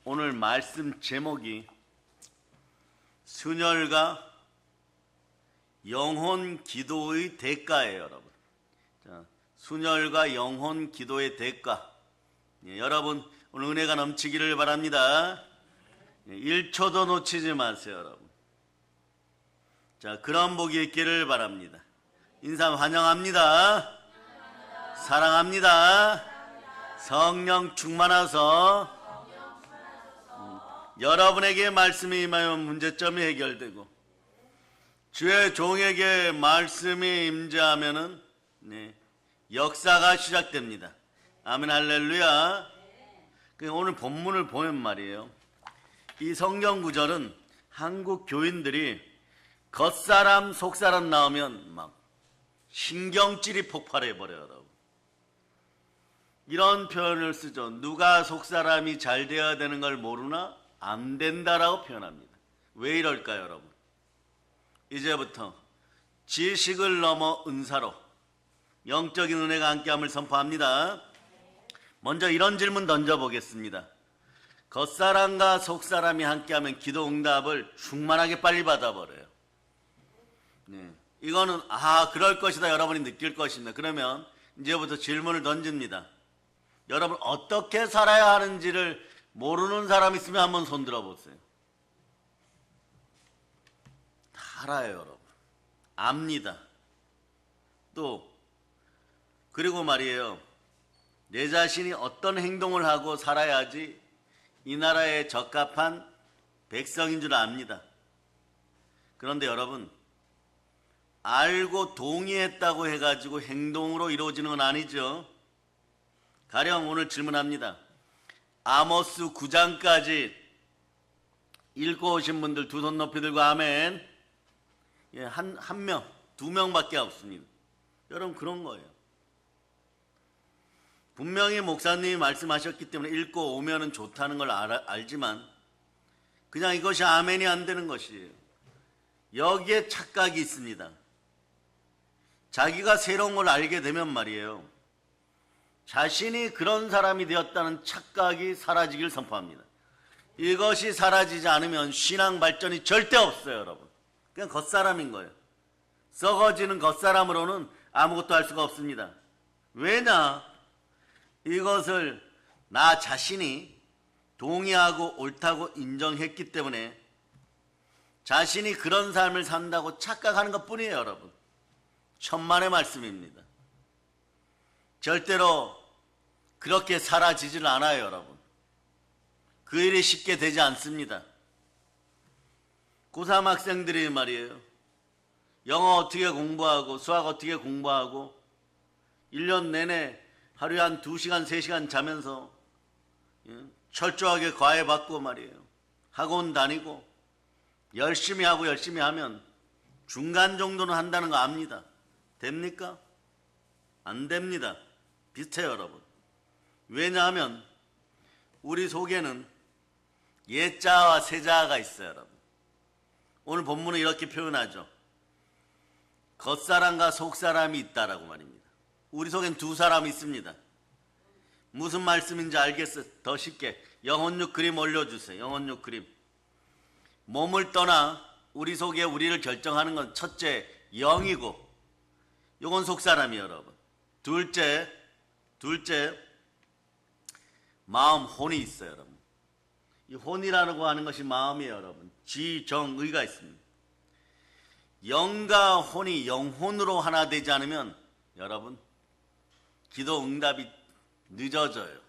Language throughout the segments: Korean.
오늘 말씀 제목이 순혈과 영혼 기도의 대가예요, 여러분. 자, 순혈과 영혼 기도의 대가. 여러분 오늘 은혜가 넘치기를 바랍니다. 1초도 놓치지 마세요, 여러분. 자, 그런 복이 있기를 바랍니다. 인사 환영합니다. 사랑합니다. 성령 충만하소. 여러분에게 말씀이 임하면 문제점이 해결되고 주의 종에게 말씀이 임재하면은 역사가 시작됩니다. 아멘, 할렐루야. 오늘 본문을 보면 말이에요, 이 성경 구절은 한국 교인들이 겉사람 속사람 나오면 막 신경질이 폭발해 버려요. 이런 표현을 쓰죠. 누가 속사람이 잘 되어야 되는 걸 모르나 안 된다라고 표현합니다. 왜 이럴까요, 여러분? 이제부터 지식을 넘어 은사로 영적인 은혜가 함께함을 선포합니다. 먼저 이런 질문 던져보겠습니다. 겉사람과 속사람이 함께하면 기도 응답을 충만하게 빨리 받아버려요. 이거는 그럴 것이다 여러분이 느낄 것입니다. 그러면 이제부터 질문을 던집니다. 여러분 어떻게 살아야 하는지를 모르는 사람 있으면 한번 손 들어보세요. 다 알아요, 여러분. 압니다. 그리고 말이에요, 내 자신이 어떤 행동을 하고 살아야지 이 나라에 적합한 백성인 줄 압니다. 그런데 여러분, 알고 동의했다고 해가지고 행동으로 이루어지는 건 아니죠. 가령 오늘 질문합니다. 아모스 9장까지 읽고 오신 분들 두 손 높이 들고 아멘. 한 명, 두 명밖에 없습니다. 여러분 그런 거예요. 분명히 목사님이 말씀하셨기 때문에 읽고 오면은 좋다는 걸 알지만 그냥 이것이 아멘이 안 되는 것이에요. 여기에 착각이 있습니다. 자기가 새로운 걸 알게 되면 말이에요, 자신이 그런 사람이 되었다는 착각이 사라지길 선포합니다. 이것이 사라지지 않으면 신앙 발전이 절대 없어요, 여러분. 그냥 겉사람인 거예요. 썩어지는 겉사람으로는 아무것도 할 수가 없습니다. 왜냐? 이것을 나 자신이 동의하고 옳다고 인정했기 때문에 자신이 그런 삶을 산다고 착각하는 것 뿐이에요, 여러분. 천만의 말씀입니다. 절대로 그렇게 사라지질 않아요, 여러분. 그 일이 쉽게 되지 않습니다. 고3 학생들이 말이에요, 영어 어떻게 공부하고 수학 어떻게 공부하고 1년 내내 하루에 한 2시간 3시간 자면서 철저하게 과외받고 말이에요, 학원 다니고 열심히 하고 열심히 하면 중간 정도는 한다는 거 압니다. 됩니까? 안 됩니다. 비슷해요, 여러분. 왜냐하면 우리 속에는 예자와 세자가 있어요, 여러분. 오늘 본문은 이렇게 표현하죠. 겉사람과 속사람이 있다라고 말입니다. 우리 속엔 두 사람이 있습니다. 무슨 말씀인지 알겠어요? 더 쉽게 영혼육 그림 올려주세요. 영혼육 그림. 몸을 떠나 우리 속에 우리를 결정하는 건 첫째 영이고, 이건 속사람이에요, 여러분. 둘째 마음, 혼이 있어요, 여러분. 이 혼이라고 하는 것이 마음이에요, 여러분. 지정의가 있습니다. 영과 혼이 영혼으로 하나 되지 않으면 여러분 기도 응답이 늦어져요.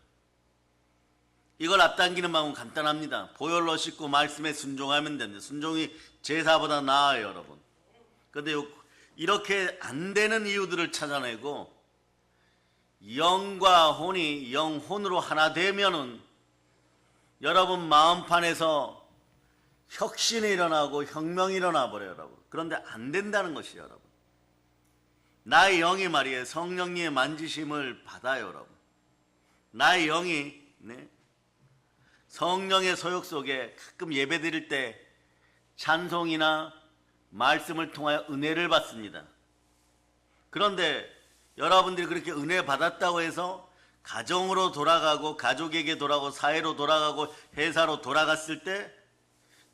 이걸 앞당기는 방법은 간단합니다. 보혈로 씻고 말씀에 순종하면 됩니다. 순종이 제사보다 나아요, 여러분. 그런데 이렇게 안 되는 이유들을 찾아내고 영과 혼이 영혼으로 하나 되면은 여러분 마음판에서 혁신이 일어나고 혁명이 일어나 버려요, 여러분. 그런데 안 된다는 것이에요, 여러분. 나의 영이 말이에요, 성령님의 만지심을 받아요, 여러분. 나의 영이 성령의 소욕 속에 가끔 예배 드릴 때 찬송이나 말씀을 통하여 은혜를 받습니다. 그런데 여러분들이 그렇게 은혜 받았다고 해서 가정으로 돌아가고 가족에게 돌아가고 사회로 돌아가고 회사로 돌아갔을 때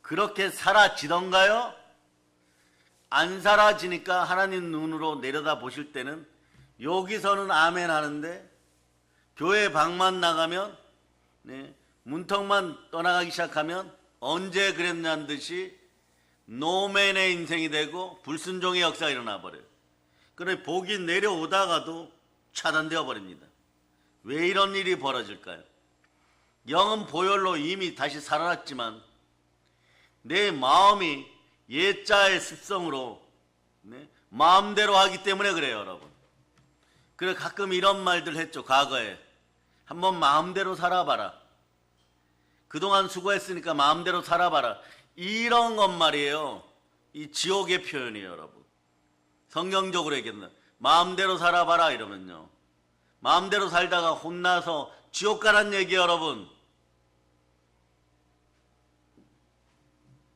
그렇게 사라지던가요? 안 사라지니까 하나님 눈으로 내려다 보실 때는 여기서는 아멘 하는데 교회 방만 나가면 문턱만 떠나가기 시작하면 언제 그랬냐는 듯이 노맨의 인생이 되고 불순종의 역사가 일어나 버려요. 그런데 복이 내려오다가도 차단되어 버립니다. 왜 이런 일이 벌어질까요? 영은 보혈로 이미 다시 살아났지만 내 마음이 옛자의 습성으로 마음대로 하기 때문에 그래요, 여러분. 그래 가끔 이런 말들 했죠. 과거에 한번 마음대로 살아봐라. 그동안 수고했으니까 마음대로 살아봐라. 이런 것 말이에요. 이 지옥의 표현이에요, 여러분. 성경적으로 얘기하면 마음대로 살아봐라 이러면요, 마음대로 살다가 혼나서 지옥 가란 얘기예요, 여러분.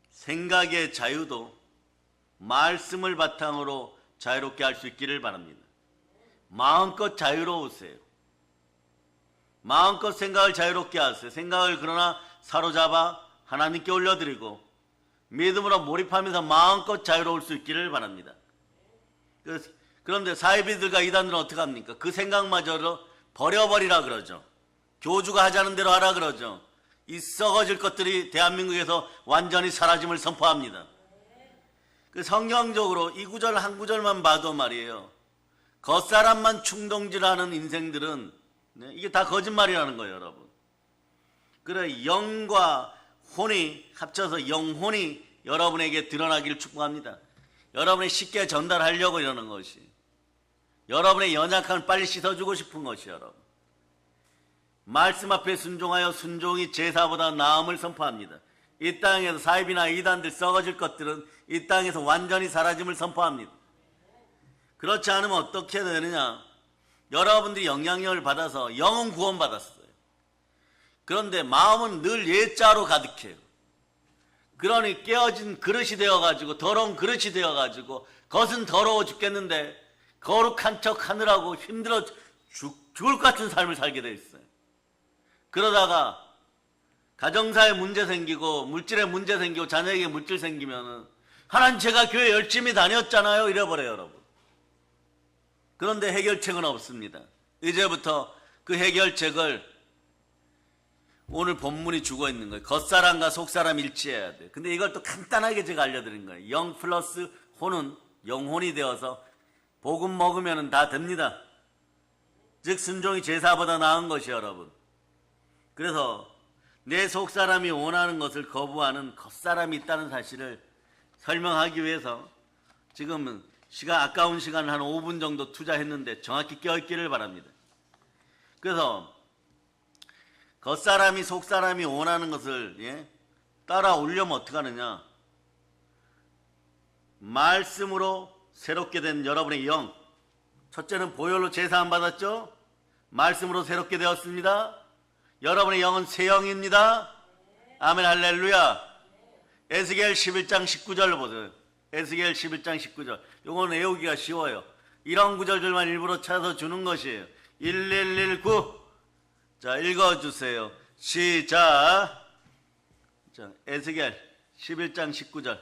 생각의 자유도 말씀을 바탕으로 자유롭게 할 수 있기를 바랍니다. 마음껏 자유로우세요. 마음껏 생각을 자유롭게 하세요. 생각을 그러나 사로잡아 하나님께 올려드리고 믿음으로 몰입하면서 마음껏 자유로울 수 있기를 바랍니다. 그런데 사이비들과 이단들은 어떻게 합니까? 그 생각마저도 버려버리라 그러죠. 교주가 하자는 대로 하라 그러죠. 이 썩어질 것들이 대한민국에서 완전히 사라짐을 선포합니다. 성경적으로 이 구절 한 구절만 봐도 말이에요, 겉사람만 충동질하는 인생들은 이게 다 거짓말이라는 거예요, 여러분. 그래 영과 혼이 합쳐서 영혼이 여러분에게 드러나기를 축복합니다. 여러분이 쉽게 전달하려고 이러는 것이, 여러분의 연약함을 빨리 씻어주고 싶은 것이, 여러분. 말씀 앞에 순종하여 순종이 제사보다 나음을 선포합니다. 이 땅에서 사입이나 이단들 썩어질 것들은 이 땅에서 완전히 사라짐을 선포합니다. 그렇지 않으면 어떻게 되느냐? 여러분들이 영향력을 받아서 영은 구원받았어요. 그런데 마음은 늘 예자로 가득해요. 그러니 깨어진 그릇이 되어가지고, 더러운 그릇이 되어가지고, 겉은 더러워 죽겠는데 거룩한 척 하느라고 힘들어 죽을 것 같은 삶을 살게 돼 있어요. 그러다가 가정사에 문제 생기고 물질에 문제 생기고 자녀에게 물질 생기면은 하나님 제가 교회 열심히 다녔잖아요 이래버려요, 여러분. 그런데 해결책은 없습니다. 이제부터 그 해결책을 오늘 본문이 주고 있는 거예요. 겉사람과 속사람 일치해야 돼요. 근데 이걸 또 간단하게 제가 알려드린 거예요. 영 플러스 혼은 영혼이 되어서 복음 먹으면 다 됩니다. 즉 순종이 제사보다 나은 것이, 여러분. 그래서 내 속사람이 원하는 것을 거부하는 겉사람이 있다는 사실을 설명하기 위해서 지금은 아까운 시간을 한 5분 정도 투자했는데 정확히 깨어있기를 바랍니다. 그래서 겉사람이 속사람이 원하는 것을 따라오려면 어떻게 하느냐? 말씀으로 새롭게 된 여러분의 영, 첫째는 보혈로 제사함 받았죠? 말씀으로 새롭게 되었습니다. 여러분의 영은 새 영입니다. 아멘, 할렐루야. 에스겔 11장 19절로 보세요. 에스겔 11장 19절. 이건 외우기가 쉬워요. 이런 구절들만 일부러 찾아서 주는 것이에요. 1119. 자, 읽어주세요. 시작. 자, 에스겔 11장 19절.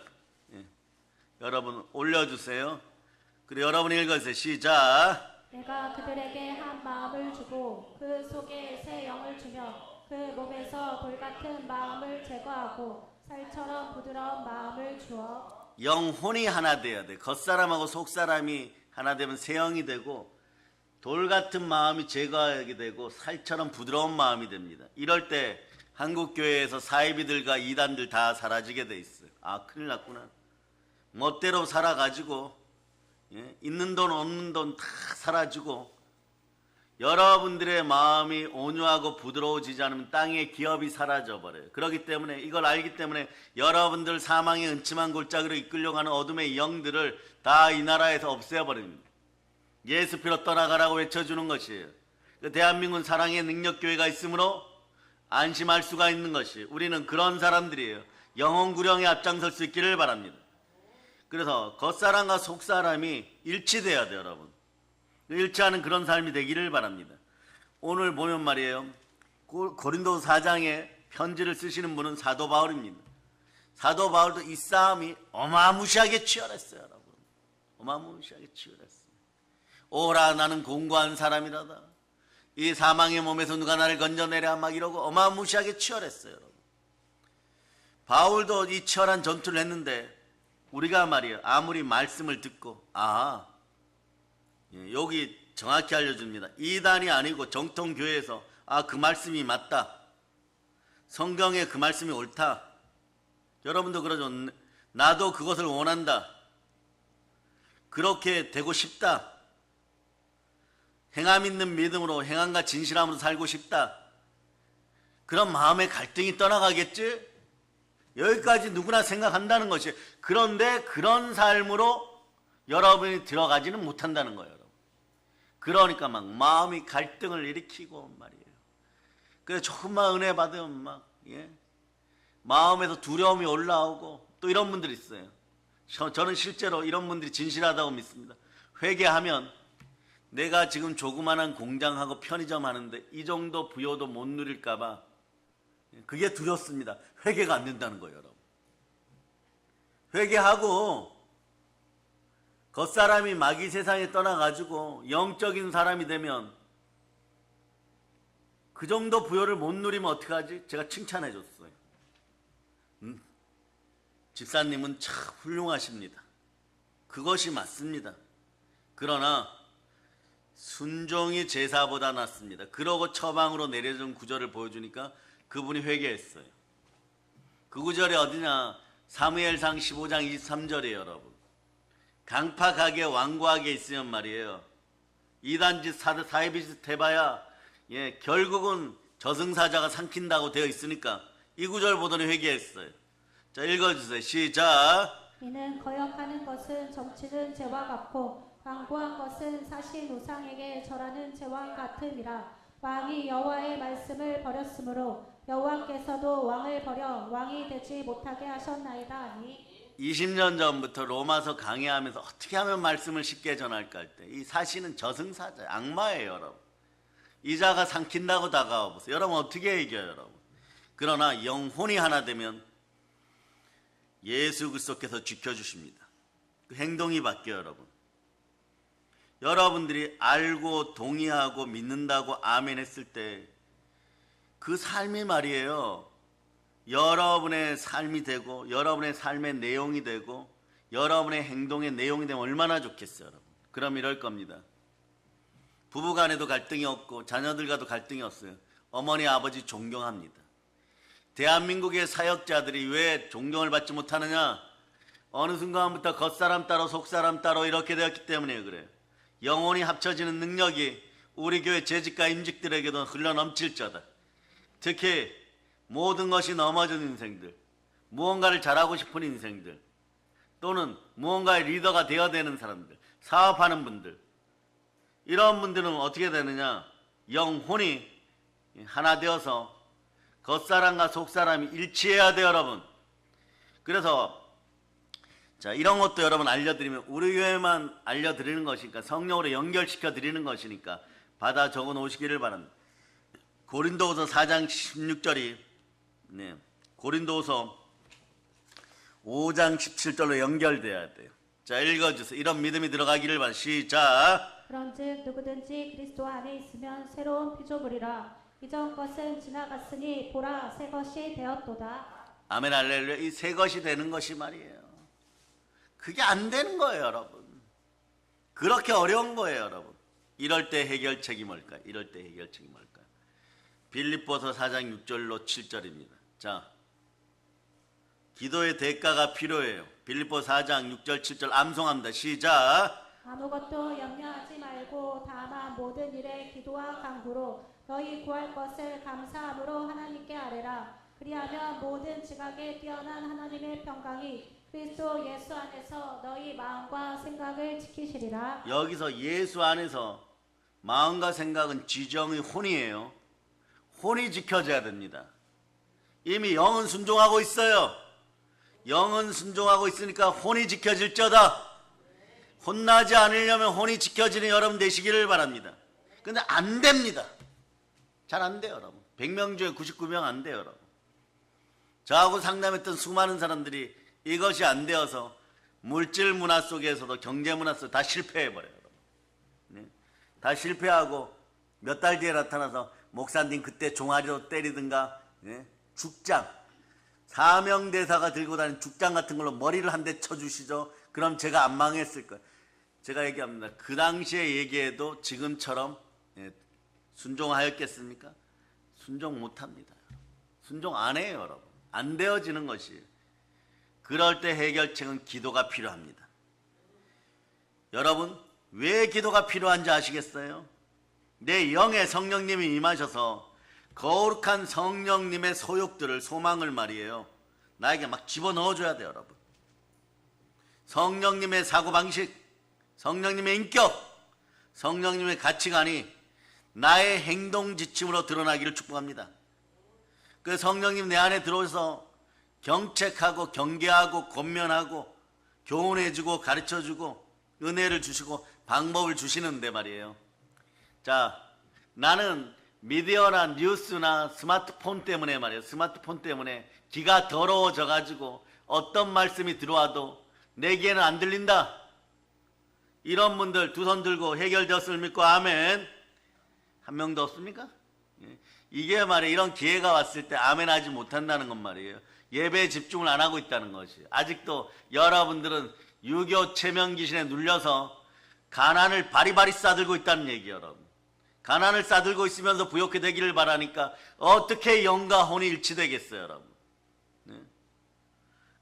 여러분 올려주세요. 그리고 여러분이 읽어주세요. 시작. 내가 그들에게 한 마음을 주고 그 속에 새 영을 주며 그 몸에서 돌같은 마음을 제거하고 살처럼 부드러운 마음을 주어. 영혼이 하나 돼야 돼. 겉사람하고 속사람이 하나 되면 새 영이 되고 돌같은 마음이 제거하게 되고 살처럼 부드러운 마음이 됩니다. 이럴 때 한국교회에서 사이비들과 이단들 다 사라지게 돼 있어요. 아, 큰일 났구나. 멋대로 살아가지고 있는 돈 없는 돈 다 사라지고 여러분들의 마음이 온유하고 부드러워지지 않으면 땅의 기업이 사라져버려요. 그렇기 때문에 이걸 알기 때문에 여러분들 사망의 은침한 골짜기로 이끌려고 하는 어둠의 영들을 다 이 나라에서 없애버립니다. 예수 피로 떠나가라고 외쳐주는 것이에요. 대한민국은 사랑의 능력교회가 있으므로 안심할 수가 있는 것이, 우리는 그런 사람들이에요. 영혼 구령에 앞장설 수 있기를 바랍니다. 그래서 겉사람과 속사람이 일치돼야 돼요, 여러분. 일치하는 그런 삶이 되기를 바랍니다. 오늘 보면 말이에요. 고린도 4장에 편지를 쓰시는 분은 사도 바울입니다. 사도 바울도 이 싸움이 어마무시하게 치열했어요, 여러분. 어마무시하게 치열했어요. 오라 나는 공고한 사람이라다. 이 사망의 몸에서 누가 나를 건져내랴 막 이러고 어마무시하게 치열했어요, 여러분. 바울도 이 치열한 전투를 했는데 우리가 말이에요. 아무리 말씀을 듣고 여기 정확히 알려줍니다. 이단이 아니고 정통교회에서 그 말씀이 맞다. 성경에 그 말씀이 옳다. 여러분도 그러죠. 나도 그것을 원한다. 그렇게 되고 싶다. 행함 있는 믿음으로 행함과 진실함으로 살고 싶다. 그런 마음의 갈등이 떠나가겠지? 여기까지 누구나 생각한다는 것이. 그런데 그런 삶으로 여러분이 들어가지는 못한다는 거예요. 여러분. 그러니까 막 마음이 갈등을 일으키고 말이에요. 그래서 조금만 은혜 받으면 막 마음에서 두려움이 올라오고 또 이런 분들이 있어요. 저는 실제로 이런 분들이 진실하다고 믿습니다. 회개하면 내가 지금 조그만한 공장하고 편의점 하는데 이 정도 부여도 못 누릴까 봐 그게 두렵습니다. 회개가 안 된다는 거예요, 여러분. 회개하고 겉사람이 마귀 세상에 떠나가지고 영적인 사람이 되면 그 정도 부여를 못 누리면 어떡하지? 제가 칭찬해 줬어요. 집사님은 참 훌륭하십니다. 그것이 맞습니다. 그러나 순종이 제사보다 낫습니다. 그러고 처방으로 내려준 구절을 보여주니까 그분이 회개했어요. 그 구절이 어디냐? 사무엘상 15장 23절이에요, 여러분. 강팍하게 완고하게 있으면 말이에요. 이단짓 사회비짓 해봐야 결국은 저승사자가 삼킨다고 되어 있으니까 이 구절 보더니 회개했어요. 자, 읽어주세요. 시작. 이는 거역하는 것은 점치는 죄와 같고 완고한 것은 사신 우상에게 절하는 죄와 같음이라. 왕이 여호와의 말씀을 버렸으므로 여호와께서도 왕을 버려 왕이 되지 못하게 하셨나이다 하니. 20년 전부터 로마서 강의하면서 어떻게 하면 말씀을 쉽게 전할까 할 때 이 사신은 저승사자, 악마예요, 여러분. 이자가 삼킨다고 다가와 보세요. 여러분 어떻게 이겨요, 여러분? 그러나 영혼이 하나 되면 예수 그리스도께서 지켜주십니다. 그 행동이 바뀌어요, 여러분. 여러분들이 알고 동의하고 믿는다고 아멘 했을 때 그 삶이 말이에요. 여러분의 삶이 되고 여러분의 삶의 내용이 되고 여러분의 행동의 내용이 되면 얼마나 좋겠어요, 여러분. 그럼 이럴 겁니다. 부부간에도 갈등이 없고 자녀들과도 갈등이 없어요. 어머니 아버지 존경합니다. 대한민국의 사역자들이 왜 존경을 받지 못하느냐? 어느 순간부터 겉사람 따로 속사람 따로 이렇게 되었기 때문에 그래요. 영혼이 합쳐지는 능력이 우리 교회 재직과 임직들에게도 흘러넘칠 자다. 특히 모든 것이 넘어진 인생들, 무언가를 잘하고 싶은 인생들, 또는 무언가의 리더가 되어야 되는 사람들, 사업하는 분들, 이런 분들은 어떻게 되느냐? 영혼이 하나 되어서 겉사람과 속사람이 일치해야 돼요, 여러분. 그래서 자, 이런 것도 여러분 알려드리면 우리 교회만 알려드리는 것이니까 성령으로 연결시켜 드리는 것이니까 받아 적어 놓으시기를 바랍니다. 고린도후서 4장 16절이 고린도후서 5장 17절로 연결돼야 돼요. 자, 읽어주세요. 이런 믿음이 들어가기를 바랍니다. 시작. 그런즉 누구든지 그리스도 안에 있으면 새로운 피조물이라. 이전 것은 지나갔으니 보라 새 것이 되었도다. 아멘 할렐루야. 이 새 것이 되는 것이 말이에요. 그게 안 되는 거예요, 여러분. 그렇게 어려운 거예요, 여러분. 이럴 때 해결책이 뭘까요? 이럴 때 해결책이 뭘까요? 빌립보서 4장 6절로 7절입니다. 자, 기도의 대가가 필요해요. 빌립보 4장 6절 7절 암송합니다. 시작. 아무것도 염려하지 말고 다만 모든 일에 기도와 간구로 너희 구할 것을 감사함으로 하나님께 아뢰라. 그리하면 모든 지각에 뛰어난 하나님의 평강이 그리스도 예수 안에서 너희 마음과 생각을 지키시리라. 여기서 예수 안에서 마음과 생각은 지정의 혼이에요. 혼이 지켜져야 됩니다. 이미 영은 순종하고 있어요. 영은 순종하고 있으니까 혼이 지켜질저다. 혼나지 않으려면 혼이 지켜지는 여러분 되시기를 바랍니다. 근데 안 됩니다. 잘 안 돼요, 여러분. 100명 중에 99명 안 돼요, 여러분. 저하고 상담했던 수많은 사람들이 이것이 안 되어서 물질 문화 속에서도 경제 문화 속에서 다 실패해버려요, 여러분. 네? 다 실패하고 몇 달 뒤에 나타나서 목사님 그때 종아리로 때리든가, 네? 죽장, 사명대사가 들고 다니는 죽장 같은 걸로 머리를 한 대 쳐주시죠. 그럼 제가 안 망했을 거예요. 제가 얘기합니다. 그 당시에 얘기해도 지금처럼 순종하였겠습니까? 순종 못합니다. 순종 안 해요, 여러분. 안 되어지는 것이에요. 그럴 때 해결책은 기도가 필요합니다. 여러분, 왜 기도가 필요한지 아시겠어요? 내 영에 성령님이 임하셔서 거룩한 성령님의 소욕들을, 소망을 말이에요, 나에게 막 집어넣어줘야 돼요, 여러분. 성령님의 사고방식, 성령님의 인격, 성령님의 가치관이 나의 행동 지침으로 드러나기를 축복합니다. 그 성령님 내 안에 들어오셔서 경책하고 경계하고 권면하고 교훈해주고 가르쳐주고 은혜를 주시고 방법을 주시는데 말이에요. 자, 나는 미디어나 뉴스나 스마트폰 때문에 말이에요. 스마트폰 때문에 귀가 더러워져 가지고 어떤 말씀이 들어와도 내 귀에는 안 들린다. 이런 분들 두 손 들고 해결되었음을 믿고 아멘. 한 명도 없습니까? 이게 말이에요. 이런 기회가 왔을 때 아멘 하지 못한다는 건 말이에요. 예배에 집중을 안 하고 있다는 것이. 아직도 여러분들은 유교 체면 귀신에 눌려서 가난을 바리바리 싸들고 있다는 얘기예요, 여러분. 가난을 싸들고 있으면서 부욕해 되기를 바라니까 어떻게 영과 혼이 일치되겠어요, 여러분. 네?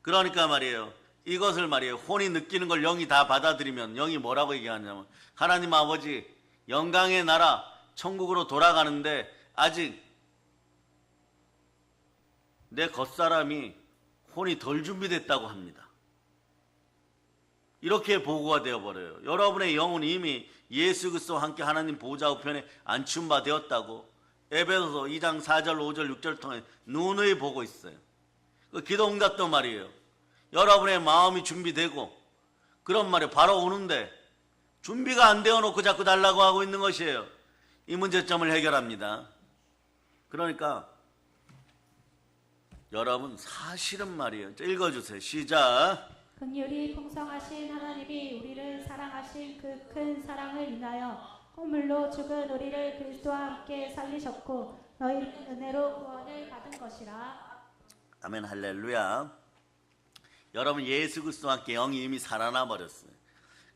그러니까 말이에요. 이것을 말이에요. 혼이 느끼는 걸 영이 다 받아들이면 영이 뭐라고 얘기하냐면 하나님 아버지 영광의 나라 천국으로 돌아가는데 아직 내 겉사람이 혼이 덜 준비됐다고 합니다. 이렇게 보고가 되어버려요. 여러분의 영은 이미 예수 그리스도와 함께 하나님 보좌 우편에 앉힌 바 되었다고 에베소서 2장 4절 5절 6절을 통해 눈의 보고 있어요. 그 기도 응답도 말이에요. 여러분의 마음이 준비되고 그런 말이 바로 오는데 준비가 안 되어놓고 자꾸 달라고 하고 있는 것이에요. 이 문제점을 해결합니다. 그러니까 여러분 사실은 말이에요. 읽어주세요. 시작. 긍휼이 풍성하신 하나님이 우리를 사랑하신 그 큰 사랑을 인하여 허물로 죽은 우리를 그리스도와 함께 살리셨고 너희는 은혜로 구원을 받은 것이라. 아멘 할렐루야. 여러분 예수 그리스도와 함께 영이 이미 살아나 버렸어요.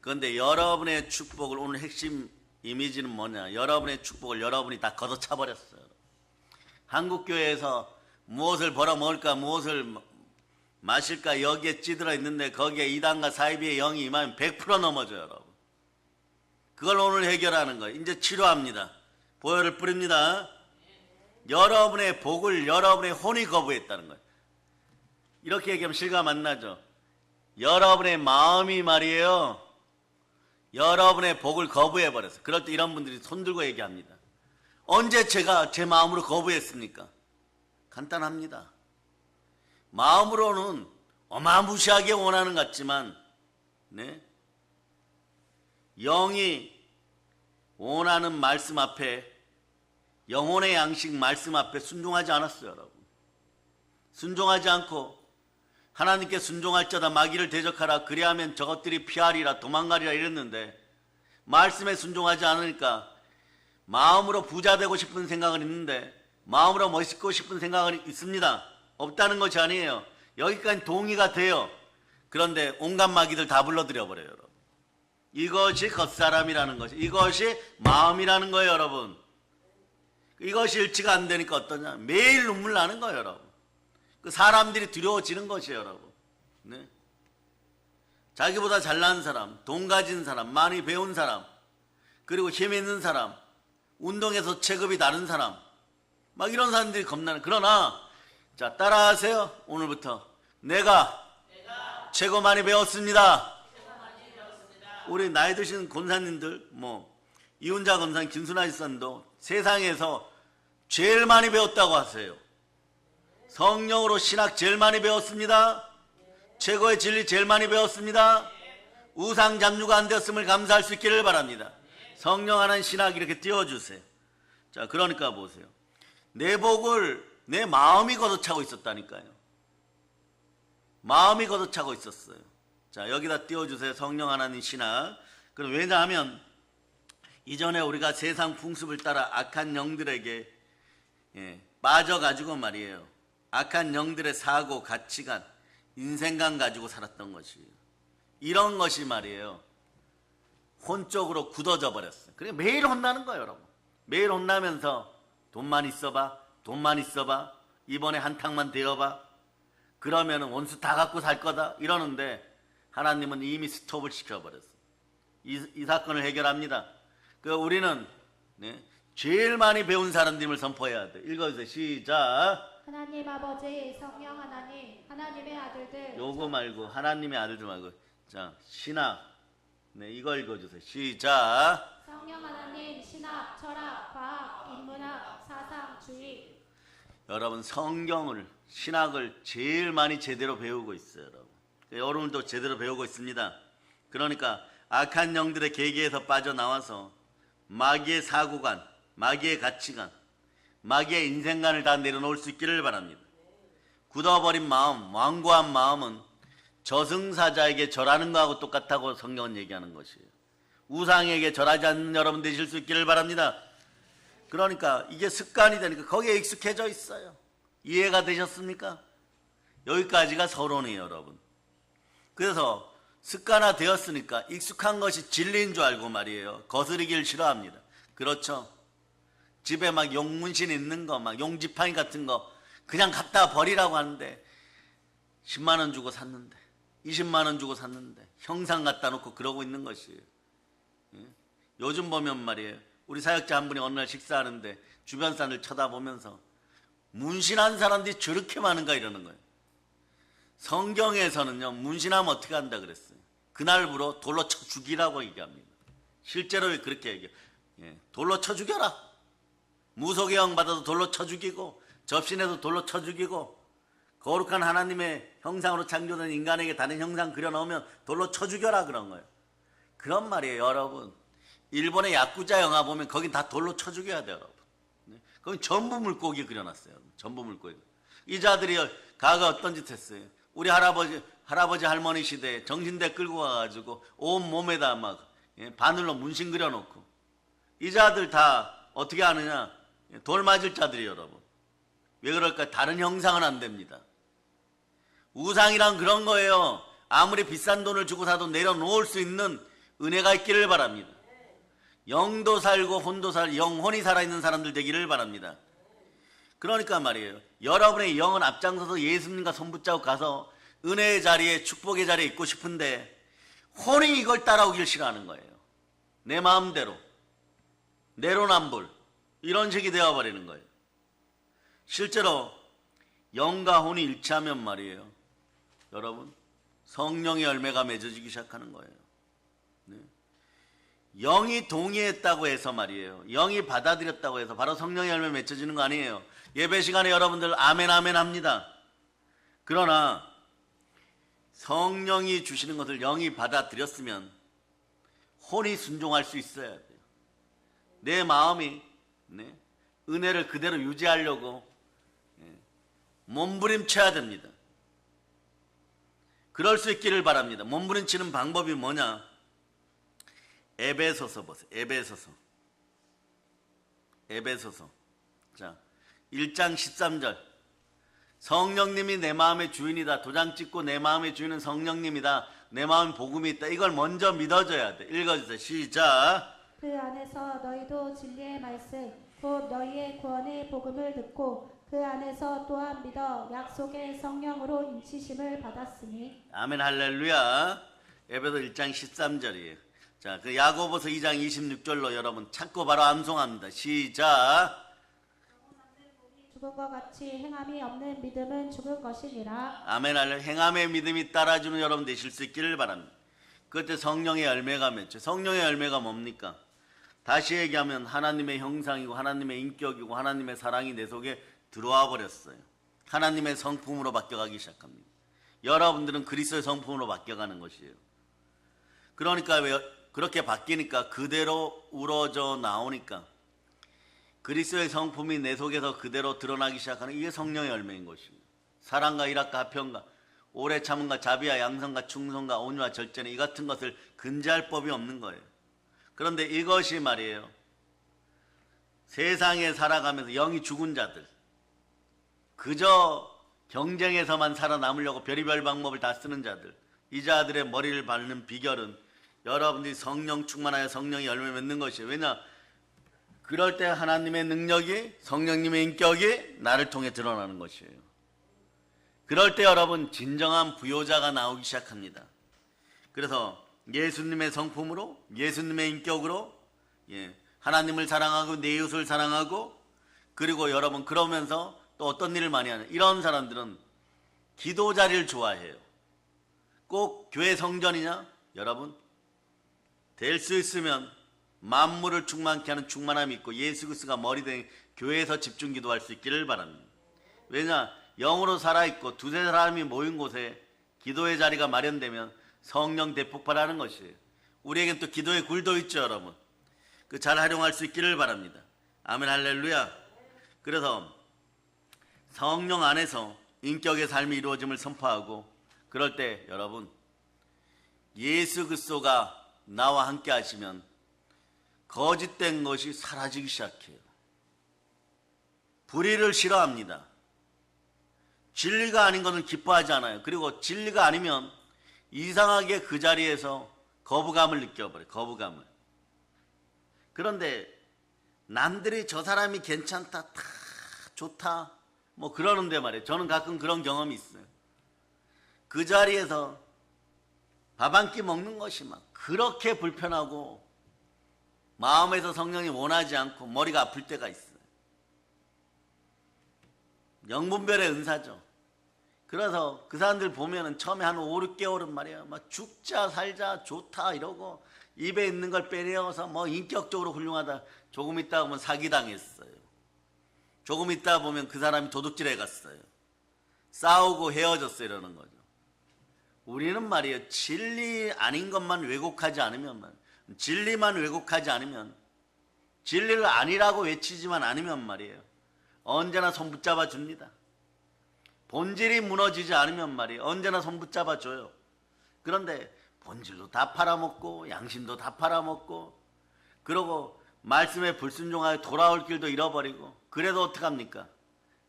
그런데 여러분의 축복을, 오늘 핵심 이미지는 뭐냐, 여러분의 축복을 여러분이 다 걷어차 버렸어요. 한국교회에서 무엇을 벌어 먹을까, 무엇을 마실까 여기에 찌들어 있는데 거기에 이단과 사이비의 영이 임하면 100% 넘어져요, 여러분. 그걸 오늘 해결하는 거예요. 이제 치료합니다. 보혈을 뿌립니다. 여러분의 복을 여러분의 혼이 거부했다는 거예요. 이렇게 얘기하면 실감 안 나죠? 여러분의 마음이 말이에요. 여러분의 복을 거부해버렸어요. 그럴 때 이런 분들이 손들고 얘기합니다. 언제 제가 제 마음으로 거부했습니까? 간단합니다. 마음으로는 어마무시하게 원하는 것 같지만, 네? 영이 원하는 말씀 앞에, 영혼의 양식 말씀 앞에 순종하지 않았어요, 여러분. 순종하지 않고 하나님께 순종할 자다 마귀를 대적하라 그리하면 저것들이 피하리라 도망가리라 이랬는데 말씀에 순종하지 않으니까 마음으로 부자 되고 싶은 생각은 있는데 마음으로 멋있고 싶은 생각은 있습니다. 없다는 것이 아니에요. 여기까지 동의가 돼요. 그런데 온갖 마귀들 다 불러들여 버려요, 여러분. 이것이 겉사람이라는 것이, 이것이 마음이라는 거예요, 여러분. 이것이 일치가 안 되니까 어떠냐? 매일 눈물 나는 거예요, 여러분. 그 사람들이 두려워지는 것이에요, 여러분. 네? 자기보다 잘난 사람, 돈 가진 사람, 많이 배운 사람, 그리고 힘 있는 사람, 운동에서 체급이 다른 사람, 막 이런 사람들이 겁나는. 그러나 자, 따라하세요. 오늘부터 내가 최고 많이 배웠습니다. 우리 나이 드신 권사님들, 이훈자 권사님, 김순아 지사님도 세상에서 제일 많이 배웠다고 하세요. 성령으로 신학 제일 많이 배웠습니다. 최고의 진리 제일 많이 배웠습니다. 우상 잡류가 안 되었음을 감사할 수 있기를 바랍니다. 성령 하나님 신학 이렇게 띄워주세요. 자, 그러니까 보세요. 내 복을 내 마음이 걷어차고 있었다니까요. 마음이 걷어차고 있었어요. 자, 여기다 띄워주세요. 성령 하나님 신학. 그럼 왜냐하면 이전에 우리가 세상 풍습을 따라 악한 영들에게 빠져가지고 말이에요. 악한 영들의 사고, 가치관, 인생관 가지고 살았던 것이에요. 이런 것이 말이에요. 혼적으로 굳어져 버렸어요. 그래 매일 혼나는 거예요, 여러분. 매일 혼나면서 돈만 있어봐, 돈만 있어봐, 이번에 한탕만 되어봐. 그러면은 원수 다 갖고 살 거다 이러는데 하나님은 이미 스톱을 시켜버렸어요. 이 사건을 해결합니다. 우리는 제일 많이 배운 사람님을 선포해야 돼. 읽어주세요. 시작. 하나님 아버지, 성령 하나님, 하나님의 아들들. 요거 말고 하나님의 아들들 말고 자 신학. 이거 읽어주세요. 시작. 성령 하나님, 신학, 철학, 과학, 인문학, 사상, 주의. 여러분 성경을 신학을 제일 많이 제대로 배우고 있어요. 여러분도 제대로 배우고 있습니다. 그러니까 악한 영들의 계계에서 빠져나와서 마귀의 사고관, 마귀의 가치관, 마귀의 인생관을 다 내려놓을 수 있기를 바랍니다. 굳어버린 마음, 완고한 마음은 저승사자에게 절하는 거하고 똑같다고 성경은 얘기하는 것이에요. 우상에게 절하지 않는 여러분 되실 수 있기를 바랍니다. 그러니까 이게 습관이 되니까 거기에 익숙해져 있어요. 이해가 되셨습니까? 여기까지가 서론이에요, 여러분. 그래서 습관화 되었으니까 익숙한 것이 진리인 줄 알고 말이에요. 거스르기를 싫어합니다. 그렇죠? 집에 막 용문신 있는 거, 막 용지팡이 같은 거 그냥 갖다 버리라고 하는데 10만 원 주고 샀는데 20만 원 주고 샀는데 형상 갖다 놓고 그러고 있는 것이에요. 요즘 보면 말이에요. 우리 사역자 한 분이 어느 날 식사하는데 주변 사람들 쳐다보면서 문신한 사람들이 저렇게 많은가 이러는 거예요. 성경에서는요 문신하면 어떻게 한다 그랬어요. 그날부로 돌로 쳐 죽이라고 얘기합니다. 실제로 그렇게 얘기해요. 돌로 쳐 죽여라. 무속의 영 받아도 돌로 쳐 죽이고 접신해도 돌로 쳐 죽이고 거룩한 하나님의 형상으로 창조된 인간에게 다른 형상 그려놓으면 돌로 쳐 죽여라 그런 거예요. 그런 말이에요. 여러분 일본의 야쿠자 영화 보면 거긴 다 돌로 쳐 죽여야 돼요. 여러분 거긴 전부 물고기 그려놨어요. 전부 물고기. 이 자들이 과거 어떤 짓 했어요. 우리 할아버지 할머니 시대에 정신대 끌고 가가지고 온 몸에다 막 바늘로 문신 그려놓고 이 자들 다 어떻게 하느냐. 돌 맞을 자들이 여러분. 왜 그럴까? 다른 형상은 안 됩니다. 우상이란 그런 거예요. 아무리 비싼 돈을 주고 사도 내려놓을 수 있는 은혜가 있기를 바랍니다. 영도 살고 혼도 영혼이 살아있는 사람들 되기를 바랍니다. 그러니까 말이에요. 여러분의 영은 앞장서서 예수님과 손붙잡고 가서 은혜의 자리에 축복의 자리에 있고 싶은데 혼이 이걸 따라오길 싫어하는 거예요. 내 마음대로 내로남불 이런 식이 되어버리는 거예요. 실제로 영과 혼이 일치하면 말이에요. 여러분 성령의 열매가 맺어지기 시작하는 거예요. 영이 동의했다고 해서 말이에요. 영이 받아들였다고 해서 바로 성령의 열매 맺혀지는 거 아니에요. 예배 시간에 여러분들 아멘 아멘 합니다. 그러나 성령이 주시는 것을 영이 받아들였으면 혼이 순종할 수 있어야 돼요. 내 마음이 은혜를 그대로 유지하려고 몸부림쳐야 됩니다. 그럴 수 있기를 바랍니다. 몸부림치는 방법이 뭐냐? 에베소서 보세요. 에베소서. 자, 1장 13절. 성령님이 내 마음의 주인이다. 도장 찍고 내 마음의 주인은 성령님이다. 내 마음에 복음이 있다. 이걸 먼저 믿어줘야 돼. 읽어주세요. 시작. 그 안에서 너희도 진리의 말씀 곧 너희의 구원의 복음을 듣고 그 안에서 또한 믿어 약속의 성령으로 인치심을 받았으니. 아멘 할렐루야. 에베소 1장 13절이에요. 자, 그 야고보서 2장 26절로 여러분 찾고 바로 암송합니다. 시작. 죽은 것 같이 행함이 없는 믿음은 죽은 것이니라. 아멘 할렐루야. 행함의 믿음이 따라주는 여러분 되실 수 있기를 바랍니다. 그때 성령의 열매가 맺죠. 성령의 열매가 뭡니까? 다시 얘기하면 하나님의 형상이고 하나님의 인격이고 하나님의 사랑이 내 속에 들어와 버렸어요. 하나님의 성품으로 바뀌어가기 시작합니다. 여러분들은 그리스도의 성품으로 바뀌어가는 것이에요. 그러니까 왜 그렇게 바뀌니까 그대로 우러져 나오니까 그리스도의 성품이 내 속에서 그대로 드러나기 시작하는 이게 성령의 열매인 것입니다. 사랑과 일학과 화평과 오래 참음과 자비와 양성과 충성과 온유와 절제는 이 같은 것을 근제할 법이 없는 거예요. 그런데 이것이 말이에요, 세상에 살아가면서 영이 죽은 자들, 그저 경쟁에서만 살아남으려고 별의별 방법을 다 쓰는 자들, 이 자들의 머리를 밟는 비결은 여러분들이 성령 충만하여 성령의 열매 맺는 것이에요. 왜냐? 그럴 때 하나님의 능력이, 성령님의 인격이 나를 통해 드러나는 것이에요. 그럴 때 여러분 진정한 부요자가 나오기 시작합니다. 그래서 예수님의 성품으로, 예수님의 인격으로, 하나님을 사랑하고 내 이웃을 사랑하고, 그리고 여러분 그러면서 또 어떤 일을 많이 하는 이런 사람들은 기도 자리를 좋아해요. 꼭 교회 성전이냐? 여러분 될 수 있으면 만물을 충만케 하는 충만함이 있고 예수 그리스도가 머리 된 교회에서 집중 기도할 수 있기를 바랍니다. 왜냐? 영으로 살아있고 두세 사람이 모인 곳에 기도의 자리가 마련되면 성령 대폭발하는 것이에요. 우리에겐 또 기도의 굴도 있죠, 여러분. 그 잘 활용할 수 있기를 바랍니다. 아멘, 할렐루야. 그래서 성령 안에서 인격의 삶이 이루어짐을 선포하고, 그럴 때 여러분 예수 그리스도가 나와 함께 하시면 거짓된 것이 사라지기 시작해요. 불의를 싫어합니다. 진리가 아닌 것은 기뻐하지 않아요. 그리고 진리가 아니면 이상하게 그 자리에서 거부감을 느껴버려요. 거부감을. 그런데 남들이 저 사람이 괜찮다, 다 좋다 뭐 그러는데 말이에요. 저는 가끔 그런 경험이 있어요. 그 자리에서 밥 한 끼 먹는 것이 막 그렇게 불편하고 마음에서 성령이 원하지 않고 머리가 아플 때가 있어요. 영분별의 은사죠. 그래서 그 사람들 보면은 처음에 한 5, 6개월은 말이에요, 막 죽자 살자 좋다 이러고 입에 있는 걸 빼내어서 뭐 인격적으로 훌륭하다. 조금 있다 보면 사기당했어요. 조금 있다 보면 그 사람이 도둑질해 갔어요. 싸우고 헤어졌어요. 이러는 거죠. 우리는 말이에요, 진리 아닌 것만 왜곡하지 않으면, 진리만 왜곡하지 않으면, 진리를 아니라고 외치지만 않으면 말이에요, 언제나 손 붙잡아 줍니다. 본질이 무너지지 않으면 말이에요, 언제나 손 붙잡아 줘요. 그런데 본질도 다 팔아먹고 양심도 다 팔아먹고, 그러고 말씀에 불순종하여 돌아올 길도 잃어버리고, 그래도 어떡합니까?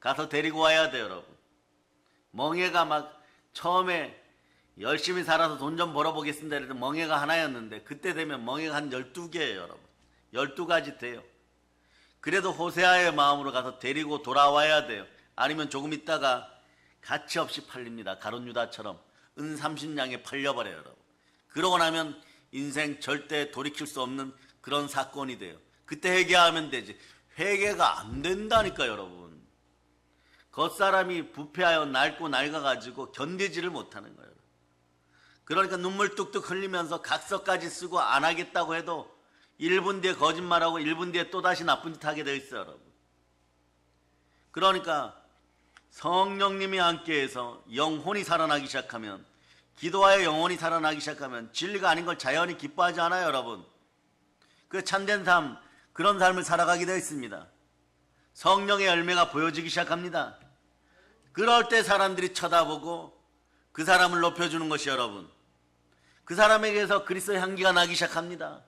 가서 데리고 와야 돼요. 여러분, 멍해가 막 처음에 열심히 살아서 돈 좀 벌어보겠습니다 이래도 멍해가 하나였는데, 그때 되면 멍해가 한 12개예요. 여러분, 12가지 돼요. 그래도 호세아의 마음으로 가서 데리고 돌아와야 돼요. 아니면 조금 있다가 가치 없이 팔립니다. 가룟 유다처럼 은 30냥에 팔려버려요. 여러분, 그러고 나면 인생 절대 돌이킬 수 없는 그런 사건이 돼요. 그때 회개하면 되지. 회개가 안 된다니까 여러분. 겉사람이 부패하여 낡고 낡아가지고 견디지를 못하는 거예요. 그러니까 눈물 뚝뚝 흘리면서 각서까지 쓰고 안 하겠다고 해도 1분 뒤에 거짓말하고 1분 뒤에 또다시 나쁜 짓 하게 되어 있어요. 여러분, 그러니까 성령님이 함께해서 영혼이 살아나기 시작하면, 기도하여 영혼이 살아나기 시작하면 진리가 아닌 걸 자연히 기뻐하지 않아요. 여러분, 그 참된 삶, 그런 삶을 살아가게 되어 있습니다. 성령의 열매가 보여지기 시작합니다. 그럴 때 사람들이 쳐다보고 그 사람을 높여주는 것이, 여러분, 그 사람에게서 그리스도의 향기가 나기 시작합니다.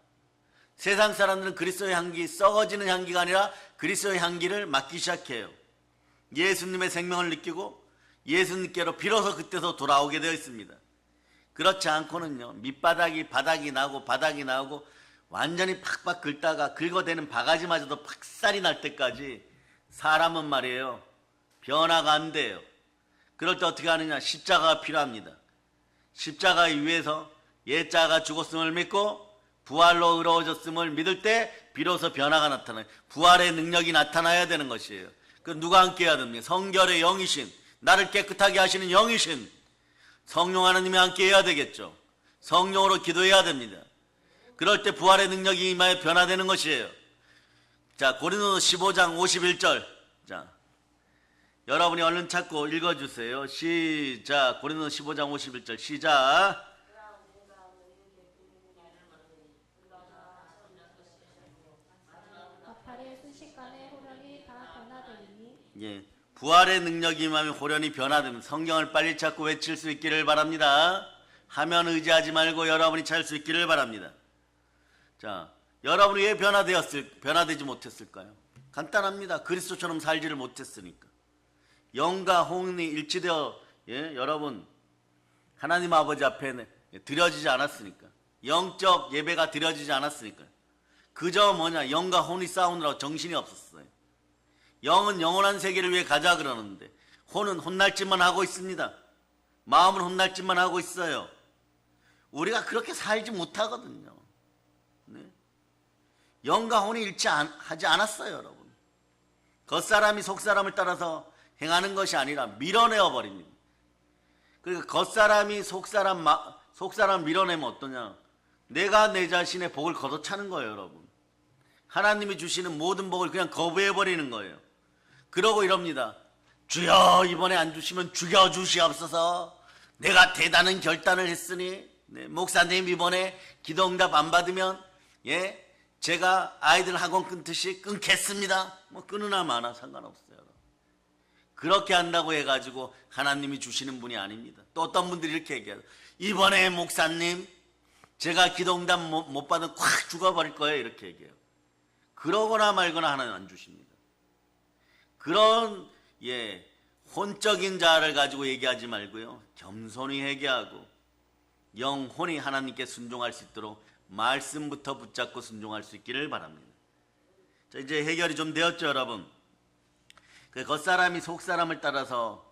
세상 사람들은 그리스도의 향기, 썩어지는 향기가 아니라 그리스도의 향기를 맡기 시작해요. 예수님의 생명을 느끼고 예수님께로 비로소 그때서 돌아오게 되어 있습니다. 그렇지 않고는요, 밑바닥이 바닥이 나고 완전히 팍팍 긁다가 긁어대는 바가지마저도 팍살이 날 때까지 사람은 말이에요, 변화가 안 돼요. 그럴 때 어떻게 하느냐? 십자가가 필요합니다. 십자가 위에서 옛자가 죽었음을 믿고 부활로 의로워졌음을 믿을 때 비로소 변화가 나타나요. 부활의 능력이 나타나야 되는 것이에요. 그 누가 함께 해야 됩니까? 성결의 영이신, 나를 깨끗하게 하시는 영이신 성령 하나님이 함께 해야 되겠죠. 성령으로 기도해야 됩니다. 그럴 때 부활의 능력이 임하여 변화되는 것이에요. 자, 고린도서 15장 51절. 자, 여러분이 얼른 찾고 읽어주세요. 시작. 고린도서 15장 51절 시작. 마팔에 순식간에 예, 부활의 능력이 임하면 호련히 변화되면 성경을 빨리 찾고 외칠 수 있기를 바랍니다. 하면 의지하지 말고 여러분이 찾을 수 있기를 바랍니다. 자, 여러분이 왜 변화되지 못했을까요? 간단합니다. 그리스도처럼 살지를 못했으니까. 영과 혼이 일치되어 여러분 하나님 아버지 앞에 드려지지 않았으니까. 영적 예배가 드려지지 않았으니까. 그저 영과 혼이 싸우느라고 정신이 없었어요. 영은 영원한 세계를 위해 가자 그러는데 혼은 혼날 짓만 하고 있습니다. 마음은 혼날 짓만 하고 있어요. 우리가 그렇게 살지 못하거든요. 네? 영과 혼이 일치하지 않았어요, 여러분. 겉사람이 속사람을 따라서 행하는 것이 아니라 밀어내어 버립니다. 그러니까 겉사람이 속사람 밀어내면 어떠냐? 내가 내 자신의 복을 걷어차는 거예요, 여러분. 하나님이 주시는 모든 복을 그냥 거부해 버리는 거예요. 그러고 이럽니다. 주여, 이번에 안 주시면 죽여주시옵소서. 내가 대단한 결단을 했으니, 네, 목사님 이번에 기도응답 안 받으면 제가 아이들 학원 끊듯이 끊겠습니다. 끊으나 마나 상관없어요. 그렇게 한다고 해가지고 하나님이 주시는 분이 아닙니다. 또 어떤 분들이 이렇게 얘기해요. 이번에 목사님 제가 기도응답 못 받으면 콱 죽어버릴 거예요. 이렇게 얘기해요. 그러거나 말거나 하나님 안 주십니다. 그런 혼적인 자를 가지고 얘기하지 말고요. 겸손히 회개하고 영혼이 하나님께 순종할 수 있도록 말씀부터 붙잡고 순종할 수 있기를 바랍니다. 자, 이제 해결이 좀 되었죠, 여러분. 그 겉사람이 속사람을 따라서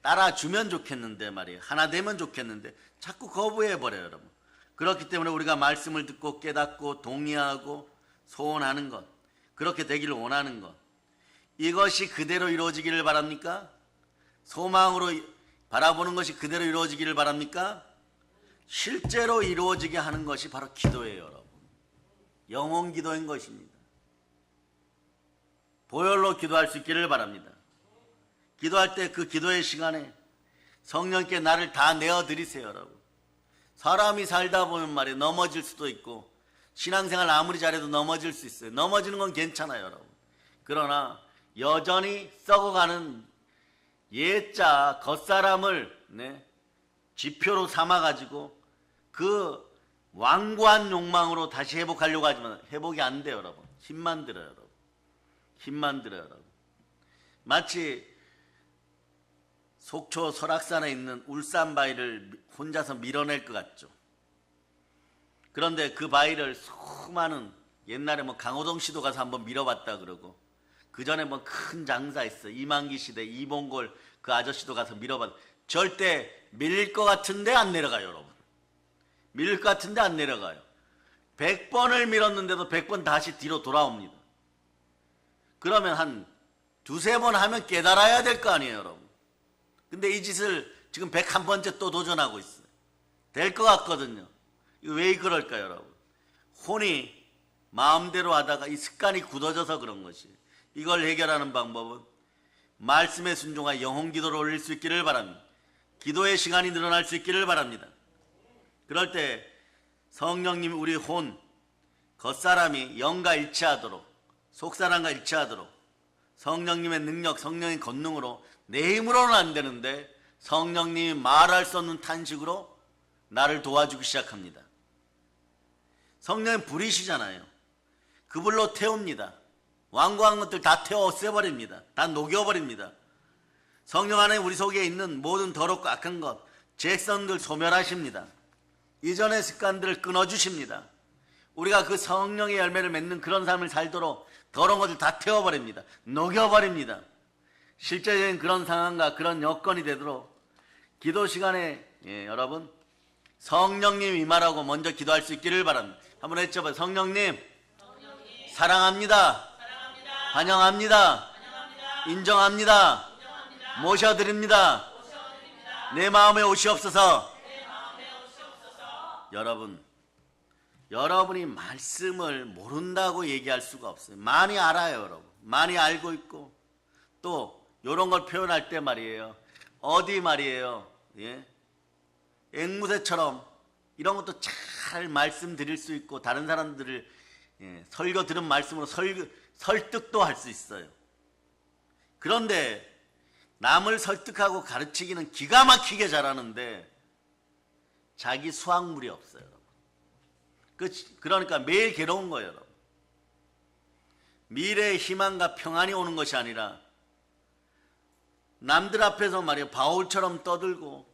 따라주면 좋겠는데 말이에요. 하나 되면 좋겠는데 자꾸 거부해버려요, 여러분. 그렇기 때문에 우리가 말씀을 듣고 깨닫고 동의하고 소원하는 것, 그렇게 되기를 원하는 것, 이것이 그대로 이루어지기를 바랍니까? 소망으로 바라보는 것이 그대로 이루어지기를 바랍니까? 실제로 이루어지게 하는 것이 바로 기도예요, 여러분. 영혼 기도인 것입니다. 보혈로 기도할 수 있기를 바랍니다. 기도할 때 그 기도의 시간에 성령께 나를 다 내어드리세요, 여러분. 사람이 살다 보면 말이에요, 넘어질 수도 있고 신앙생활 아무리 잘해도 넘어질 수 있어요. 넘어지는 건 괜찮아요, 여러분. 그러나 여전히 썩어가는 옛자 겉사람을 지표로 삼아가지고 그 완고한 욕망으로 다시 회복하려고 하지만 회복이 안 돼요, 여러분. 힘만 들어요, 여러분. 힘만 들어요, 여러분. 마치 속초 설악산에 있는 울산 바위를 혼자서 밀어낼 것 같죠. 그런데 그 바위를 수많은 옛날에 강호동 씨도 가서 한번 밀어봤다 그러고 그 전에 큰 장사 있어. 이만기 시대 이봉골 그 아저씨도 가서 밀어봤. 절대 밀릴 것 같은데 안 내려가요, 여러분. 밀릴 것 같은데 안 내려가요. 100번을 밀었는데도 100번 다시 뒤로 돌아옵니다. 그러면 한 두세 번 하면 깨달아야 될 거 아니에요, 여러분. 근데 이 짓을 지금 101번째 또 도전하고 있어요. 될 것 같거든요. 이거 왜 그럴까요, 여러분? 혼이 마음대로 하다가 이 습관이 굳어져서 그런 것이에요. 이걸 해결하는 방법은 말씀에 순종하여 영혼 기도를 올릴 수 있기를 바랍니다. 기도의 시간이 늘어날 수 있기를 바랍니다. 그럴 때 성령님이 우리 혼, 겉사람이 영과 일치하도록, 속사람과 일치하도록 성령님의 능력, 성령의 권능으로 내 힘으로는 안 되는데 성령님이 말할 수 없는 탄식으로 나를 도와주기 시작합니다. 성령은 불이시잖아요. 그 불로 태웁니다. 완고한 것들 다 태워 없애버립니다. 다 녹여버립니다. 성령 안에 우리 속에 있는 모든 더럽고 악한 것, 죄성들 소멸하십니다. 이전의 습관들을 끊어주십니다. 우리가 그 성령의 열매를 맺는 그런 삶을 살도록 더러운 것을 다 태워버립니다. 녹여버립니다. 실제적인 그런 상황과 그런 여건이 되도록 기도 시간에 여러분 성령님 임하라고 먼저 기도할 수 있기를 바랍니다. 한번 외쳐봐요. 성령님, 사랑합니다. 환영합니다. 인정합니다. 모셔드립니다. 내 마음에 오시옵소서. 여러분, 여러분이 말씀을 모른다고 얘기할 수가 없어요. 많이 알아요, 여러분. 많이 알고 있고 또 이런 걸 표현할 때 말이에요. 어디 말이에요. 앵무새처럼 이런 것도 잘 말씀드릴 수 있고 다른 사람들을 설교 들은 말씀으로 설득도 할 수 있어요. 그런데 남을 설득하고 가르치기는 기가 막히게 잘하는데 자기 수확물이 없어요. 그러니까 매일 괴로운 거예요. 여러분. 미래의 희망과 평안이 오는 것이 아니라 남들 앞에서 말이에요. 바울처럼 떠들고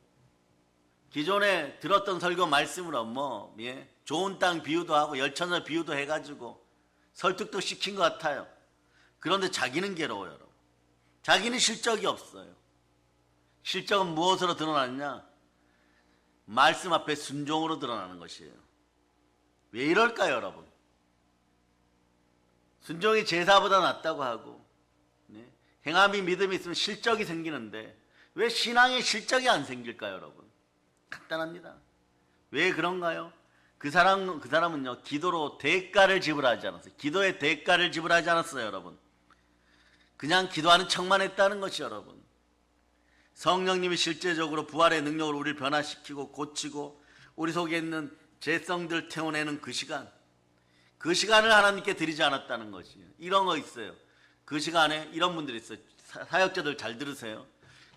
기존에 들었던 설교 말씀으로 좋은 땅 비유도 하고 열천을 비유도 해가지고 설득도 시킨 것 같아요. 그런데 자기는 괴로워요. 여러분. 자기는 실적이 없어요. 실적은 무엇으로 드러나느냐? 말씀 앞에 순종으로 드러나는 것이에요. 왜 이럴까요, 여러분? 순종이 제사보다 낫다고 하고 행함이 믿음이 있으면 실적이 생기는데 왜 신앙에 실적이 안 생길까요, 여러분? 간단합니다. 왜 그런가요? 그 사람은요, 기도로 대가를 지불하지 않았어요. 기도의 대가를 지불하지 않았어요, 여러분. 그냥 기도하는 척만 했다는 것이 여러분. 성령님이 실제적으로 부활의 능력으로 우리를 변화시키고 고치고 우리 속에 있는 죄성들 태워내는 그 시간을 하나님께 드리지 않았다는 것이에요. 이런 거 있어요. 그 시간에 이런 분들이 있어요. 사역자들 잘 들으세요.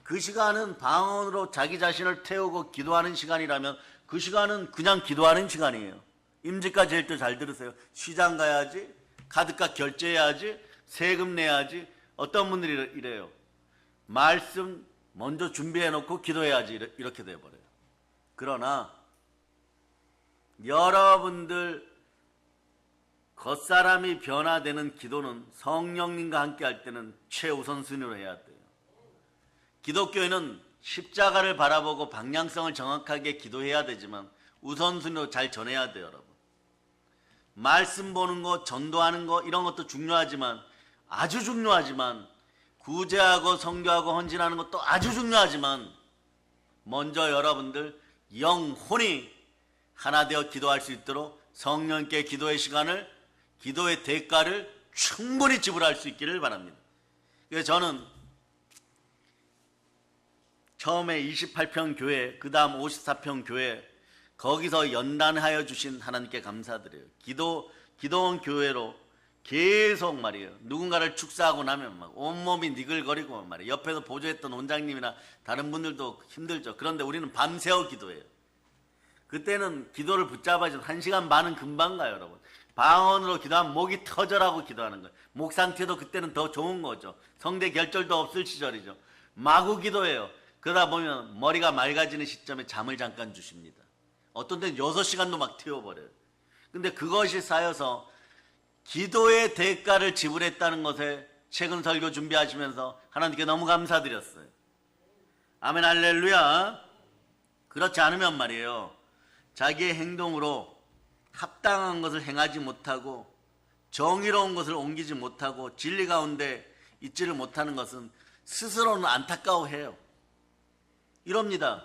그 시간은 방언으로 자기 자신을 태우고 기도하는 시간이라면 그 시간은 그냥 기도하는 시간이에요. 임직가 제일 때 잘 들으세요. 시장 가야지, 카드값 결제해야지, 세금 내야지. 어떤 분들이 이래요. 말씀 먼저 준비해놓고 기도해야지 이렇게 돼버려요. 그러나 여러분들 겉사람이 변화되는 기도는 성령님과 함께 할 때는 최우선순위로 해야 돼요. 기독교에는 십자가를 바라보고 방향성을 정확하게 기도해야 되지만 우선순위로 잘 전해야 돼요, 여러분. 말씀 보는 거, 전도하는 거 이런 것도 중요하지만 아주 중요하지만 구제하고 선교하고 헌신하는 것도 아주 중요하지만 먼저 여러분들 영혼이 하나 되어 기도할 수 있도록 성령께 기도의 시간을 기도의 대가를 충분히 지불할 수 있기를 바랍니다. 그래서 저는 처음에 28평 교회, 그 다음 54평 교회 거기서 연단하여 주신 하나님께 감사드려요. 기도원 교회로 계속 말이에요. 누군가를 축사하고 나면 막 온몸이 니글거리고 말이에요. 옆에서 보조했던 원장님이나 다른 분들도 힘들죠. 그런데 우리는 밤새워 기도해요. 그때는 기도를 붙잡아서 1시간 반은 금방 가요, 여러분. 방언으로 기도하면 목이 터져라고 기도하는 거예요. 목 상태도 그때는 더 좋은 거죠. 성대 결절도 없을 시절이죠. 마구 기도해요. 그러다 보면 머리가 맑아지는 시점에 잠을 잠깐 주십니다. 어떤 때는 6시간도 막 태워버려요. 근데 그것이 쌓여서 기도의 대가를 지불했다는 것에 최근 설교 준비하시면서 하나님께 너무 감사드렸어요. 아멘 할렐루야. 그렇지 않으면 말이에요. 자기의 행동으로 합당한 것을 행하지 못하고 정의로운 것을 옮기지 못하고 진리 가운데 있지를 못하는 것은 스스로는 안타까워해요. 이럽니다.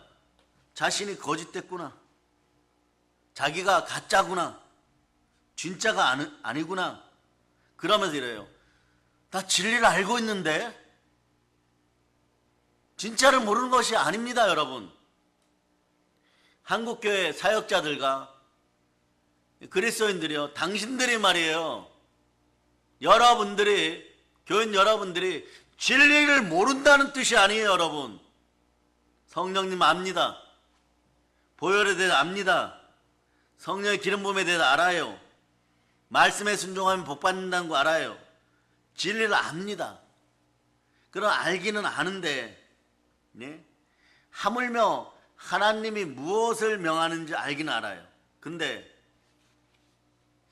자신이 거짓됐구나. 자기가 가짜구나. 진짜가 아니구나. 그러면서 이래요. 나 진리를 알고 있는데 진짜를 모르는 것이 아닙니다, 여러분. 한국교회 사역자들과 그리스도인들이요, 당신들이 말이에요. 여러분들이, 교인 여러분들이 진리를 모른다는 뜻이 아니에요, 여러분. 성령님 압니다. 보혈에 대해서 압니다. 성령의 기름 부음에 대해서 알아요. 말씀에 순종하면 복 받는다는 거 알아요. 진리를 압니다. 그럼 알기는 아는데 하물며 하나님이 무엇을 명하는지 알기는 알아요. 근데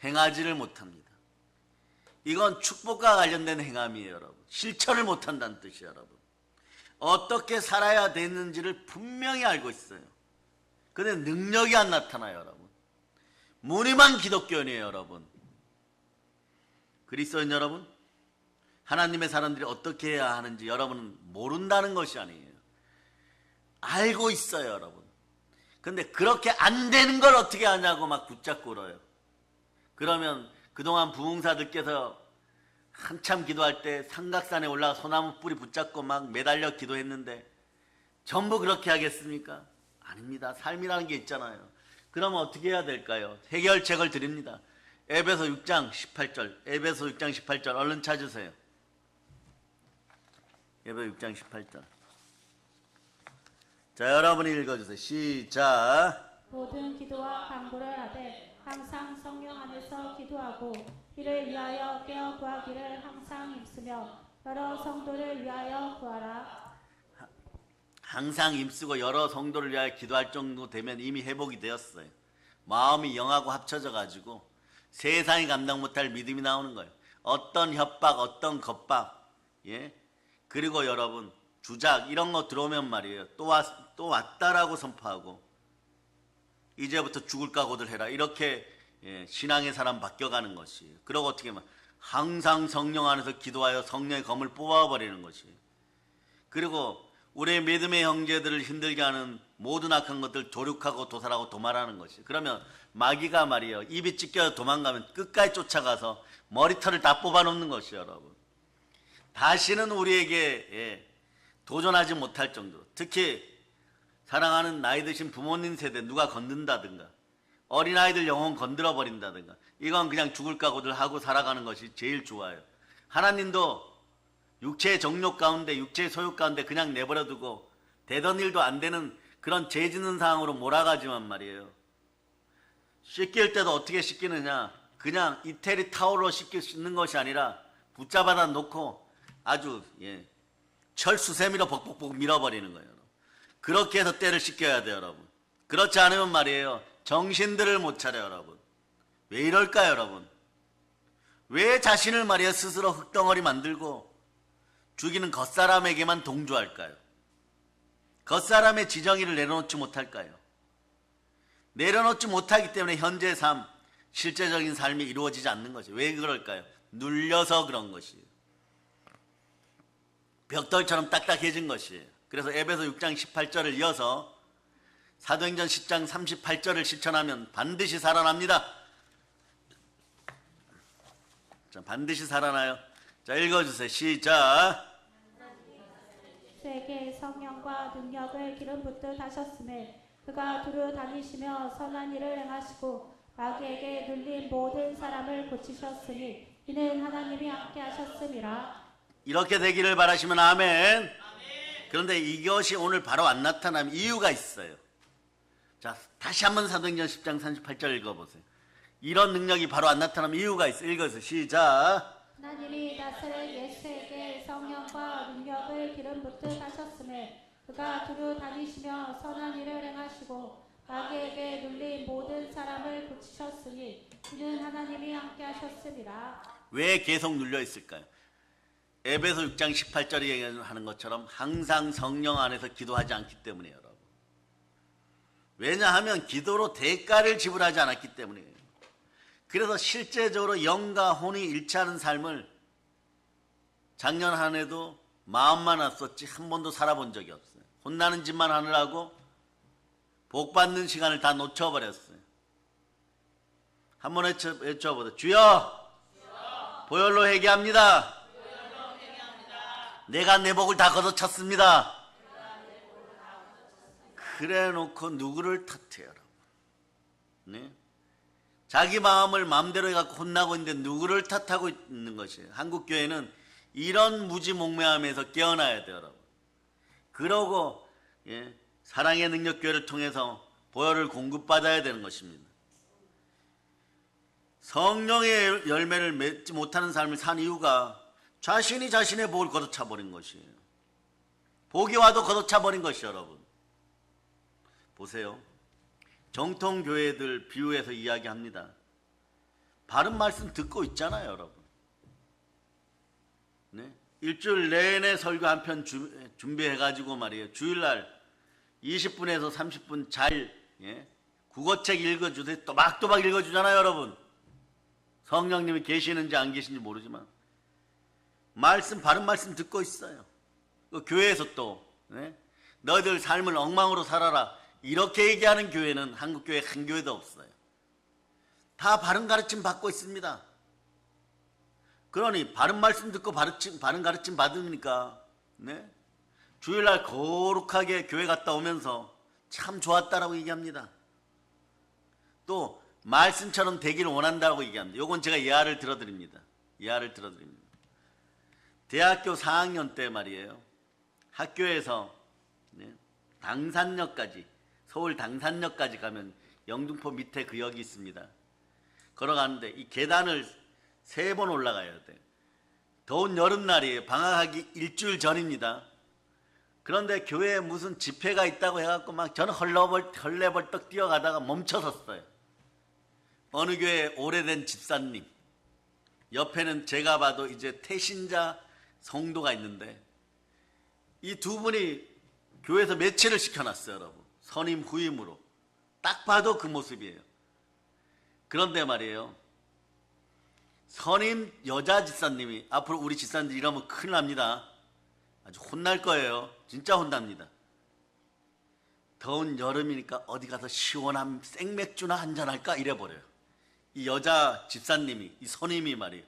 행하지를 못합니다. 이건 축복과 관련된 행함이에요, 여러분. 실천을 못한다는 뜻이에요, 여러분. 어떻게 살아야 되는지를 분명히 알고 있어요. 근데 능력이 안 나타나요, 여러분. 무늬만 기독교인이에요, 여러분. 그리스도인 여러분, 하나님의 사람들이 어떻게 해야 하는지 여러분은 모른다는 것이 아니에요. 알고 있어요, 여러분. 근데 그렇게 안 되는 걸 어떻게 하냐고 막 붙잡고 울어요. 그러면 그동안 부흥사들께서 한참 기도할 때 삼각산에 올라가 소나무 뿌리 붙잡고 막 매달려 기도했는데 전부 그렇게 하겠습니까? 아닙니다. 삶이라는 게 있잖아요. 그러면 어떻게 해야 될까요? 해결책을 드립니다. 에베소 6장 18절, 에베소 6장 18절 얼른 찾으세요. 에베소 6장 18절. 자, 여러분이 읽어주세요. 시작. 모든 기도와 간구를 하되 항상 성령 안에서 기도하고 이를 위하여 깨어 구하기를 항상 힘쓰며 여러 성도를 위하여 구하라. 항상 힘쓰고 여러 성도를 위하여 기도할 정도 되면 이미 회복이 되었어요. 마음이 영하고 합쳐져 가지고 세상이 감당 못할 믿음이 나오는 거예요. 어떤 협박, 어떤 겁박, 예? 그리고 여러분 주작 이런 거 들어오면 말이에요. 또 왔다라고 선포하고 이제부터 죽을 각오들 해라. 이렇게 신앙의 사람 바뀌어가는 것이에요. 그러고 어떻게 하면 항상 성령 안에서 기도하여 성령의 검을 뽑아버리는 것이에요. 그리고 우리의 믿음의 형제들을 힘들게 하는 모든 악한 것들 조륙하고 도살하고 도말하는 것이에요. 그러면 마귀가 말이에요. 입이 찢겨 도망가면 끝까지 쫓아가서 머리털을 다 뽑아놓는 것이에요. 여러분. 다시는 우리에게 도전하지 못할 정도로, 특히 사랑하는 나이 드신 부모님 세대 누가 건든다든가 어린아이들 영혼 건드려 버린다든가 이건 그냥 죽을 각오들 하고 살아가는 것이 제일 좋아요. 하나님도 육체의 정욕 가운데 육체의 소욕 가운데 그냥 내버려 두고 되던 일도 안 되는 그런 죄 짓는 상황으로 몰아가지만 말이에요. 씻길 때도 어떻게 씻기느냐, 그냥 이태리 타올로 씻는 것이 아니라 붙잡아다 놓고 아주 철수세미로 벅벅벅 밀어버리는 거예요. 그렇게 해서 때를 씻겨야 돼요, 여러분. 그렇지 않으면 말이에요. 정신들을 못 차려요, 여러분. 왜 이럴까요, 여러분? 왜 자신을 말이에요, 스스로 흙덩어리 만들고 죽이는 겉사람에게만 동조할까요? 겉사람의 지정의를 내려놓지 못할까요? 내려놓지 못하기 때문에 현재의 삶, 실제적인 삶이 이루어지지 않는 거죠. 왜 그럴까요? 눌려서 그런 것이에요. 벽돌처럼 딱딱해진 것이에요. 그래서 에베소 6장 18절을 이어서 사도행전 10장 38절을 실천하면 반드시 살아납니다. 자, 반드시 살아나요. 자, 읽어주세요. 시작. 세계 성령과 능력을 기름 붓듯 하셨음에 그가 두루 다니시며 선한 일을 행하시고 마귀에게 눌린 모든 사람을 고치셨으니 이는 하나님이 함께 하셨음이라. 이렇게 되기를 바라시면 아멘. 그런데 이것이 오늘 바로 안 나타나면 이유가 있어요. 자, 다시 한번 사도행전 10장 38절 읽어보세요. 이런 능력이 바로 안 나타나면 이유가 있어요. 읽어서 시작. 하나님이 나사렛 예수에게 성령과 능력을 기름 붓듯 하셨음에 그가 두루 다니시며 선한 일을 행하시고 마귀에게 눌린 모든 사람을 고치셨으니 이는 하나님이 함께 하셨음이라. 왜 계속 눌려 있을까요? 에베소 6장 18절에 얘기하는 것처럼 항상 성령 안에서 기도하지 않기 때문이에요, 여러분. 왜냐하면 기도로 대가를 지불하지 않았기 때문이에요. 그래서 실제적으로 영과 혼이 일치하는 삶을 작년 한 해도 마음만 왔었지 한 번도 살아본 적이 없어요. 혼나는 짓만 하느라고 복 받는 시간을 다 놓쳐버렸어요. 한번 외쳐보자. 주여, 보혈로 회개합니다. 내가 내 복을 다 걷어찼습니다. 그래 놓고 누구를 탓해요, 여러분? 네? 자기 마음을 마음대로 해갖고 혼나고 있는데 누구를 탓하고 있는 것이에요. 한국교회는 이런 무지몽매함에서 깨어나야 돼요, 여러분. 그러고 사랑의 능력교회를 통해서 보혈을 공급받아야 되는 것입니다. 성령의 열매를 맺지 못하는 삶을 산 이유가 자신이 자신의 복을 걷어차버린 것이에요. 복이 와도 걷어차버린 것이에요, 여러분. 보세요. 정통교회들 비유해서 이야기합니다. 바른 말씀 듣고 있잖아요, 여러분. 네? 일주일 내내 설교 한 편 준비해가지고 말이에요. 주일날 20분에서 30분 잘 국어책 읽어주세요. 또박또박 읽어주잖아요, 여러분. 성령님이 계시는지 안 계시는지 모르지만 바른 말씀 듣고 있어요. 교회에서 또 너희들 삶을 엉망으로 살아라 이렇게 얘기하는 교회는 한국교회 한 교회도 없어요. 다 바른 가르침 받고 있습니다. 그러니 바른 말씀 듣고 바른 가르침 받으니까 주일날 거룩하게 교회 갔다 오면서 참 좋았다라고 얘기합니다. 또 말씀처럼 되기를 원한다고 얘기합니다. 요건 제가 예화를 들어드립니다. 대학교 4학년 때 말이에요. 학교에서 당산역까지, 서울 당산역까지 가면 영등포 밑에 그 역이 있습니다. 걸어가는데 이 계단을 3번 올라가야 돼요. 더운 여름날이에요. 방학하기 일주일 전입니다. 그런데 교회에 무슨 집회가 있다고 해갖고 막 저는 헐레벌떡 뛰어가다가 멈춰섰어요. 어느 교회 오래된 집사님, 옆에는 제가 봐도 이제 태신자 성도가 있는데 이 두 분이 교회에서 매체를 시켜놨어요, 여러분. 선임 후임으로. 딱 봐도 그 모습이에요. 그런데 말이에요, 선임 여자 집사님이 앞으로 우리 집사님들 이러면 큰일 납니다. 아주 혼날 거예요. 진짜 혼납니다. 더운 여름이니까 어디 가서 시원한 생맥주나 한잔할까 이래버려요. 이 여자 집사님이, 이 선임이 말이에요.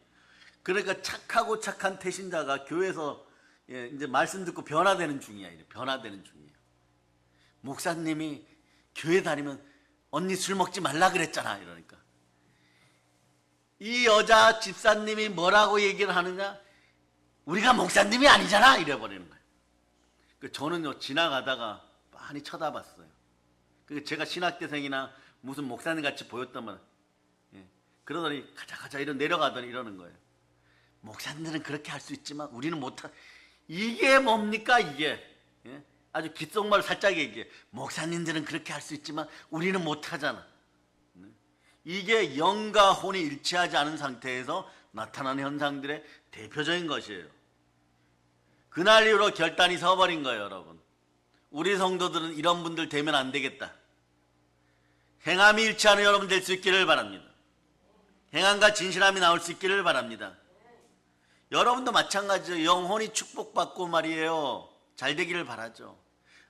그러니까 착하고 착한 태신자가 교회에서 이제 말씀 듣고 변화되는 중이야. 변화되는 중이에요. 목사님이 교회 다니면 언니 술 먹지 말라 그랬잖아. 이러니까 이 여자 집사님이 뭐라고 얘기를 하느냐? 우리가 목사님이 아니잖아. 이래버리는 거예요. 저는요, 지나가다가 많이 쳐다봤어요. 제가 신학대생이나 무슨 목사님 같이 보였다면, 그러더니 가자 이러 내려가더니 이러는 거예요. 목사님들은 그렇게 할 수 있지만 우리는 못하. 이게 뭡니까 이게? 아주 귓속말 살짝 얘기해. 목사님들은 그렇게 할 수 있지만 우리는 못하잖아. 이게 영과 혼이 일치하지 않은 상태에서 나타나는 현상들의 대표적인 것이에요. 그날 이후로 결단이 서버린 거예요, 여러분. 우리 성도들은 이런 분들 되면 안 되겠다. 행함이 일치하는 여러분 될 수 있기를 바랍니다. 행함과 진실함이 나올 수 있기를 바랍니다. 여러분도 마찬가지죠. 영혼이 축복받고 말이에요. 잘 되기를 바라죠.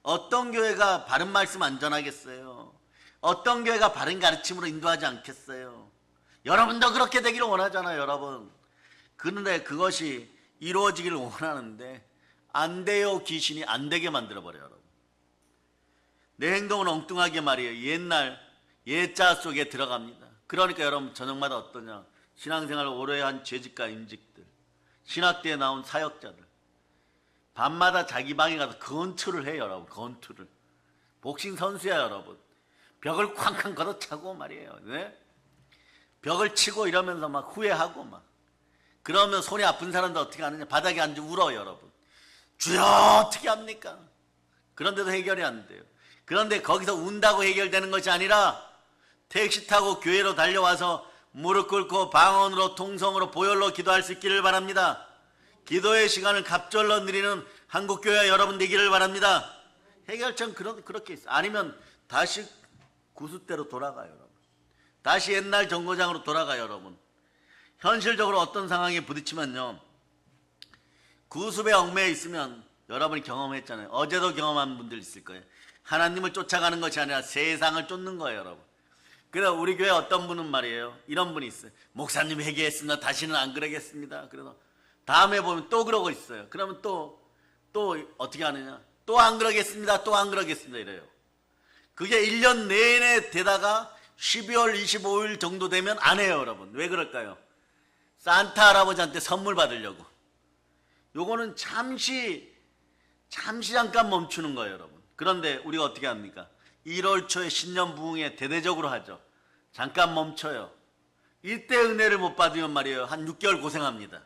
어떤 교회가 바른 말씀 안 전하겠어요? 어떤 교회가 바른 가르침으로 인도하지 않겠어요? 여러분도 그렇게 되기를 원하잖아요, 여러분. 그런데 그것이 이루어지기를 원하는데 안 돼요. 귀신이 안 되게 만들어버려요, 여러분. 내 행동은 엉뚱하게 말이에요. 옛날 옛자 속에 들어갑니다. 그러니까 여러분 저녁마다 어떠냐? 신앙생활 오래 한 재직과 임직들, 신학대에 나온 사역자들, 밤마다 자기 방에 가서 건투를 해요, 여러분. 건투를. 복싱 선수야, 여러분. 벽을 쾅쾅 걷어차고 말이에요. 네? 벽을 치고 이러면서 막 후회하고 막. 그러면 손이 아픈 사람도 어떻게 하느냐? 바닥에 앉아 울어요, 여러분. 주여 어떻게 합니까? 그런데도 해결이 안 돼요. 그런데 거기서 운다고 해결되는 것이 아니라 택시 타고 교회로 달려와서 무릎 꿇고 방언으로 통성으로 보혈로 기도할 수 있기를 바랍니다. 기도의 시간을 갑절로 누리는 한국교회 여러분 되기를 바랍니다. 해결처는 그렇게 있어요. 아니면 다시 구수대로 돌아가요, 여러분. 다시 옛날 정거장으로 돌아가요, 여러분. 현실적으로 어떤 상황에 부딪히면요, 구습의 얽매여 있으면 여러분이 경험했잖아요. 어제도 경험한 분들 있을 거예요. 하나님을 쫓아가는 것이 아니라 세상을 쫓는 거예요, 여러분. 그래서 우리 교회 어떤 분은 말이에요, 이런 분이 있어요. 목사님 회개했습니다. 다시는 안 그러겠습니다. 그래서 다음에 보면 또 그러고 있어요. 그러면 또 어떻게 하느냐? 또 안 그러겠습니다. 또 안 그러겠습니다. 이래요. 그게 1년 내내 되다가 12월 25일 정도 되면 안 해요, 여러분. 왜 그럴까요? 산타 할아버지한테 선물 받으려고. 요거는 잠시 잠깐 멈추는 거예요, 여러분. 그런데 우리가 어떻게 합니까? 1월 초에 신년 부흥회 대대적으로 하죠. 잠깐 멈춰요. 이때 은혜를 못 받으면 말이에요, 한 6개월 고생합니다.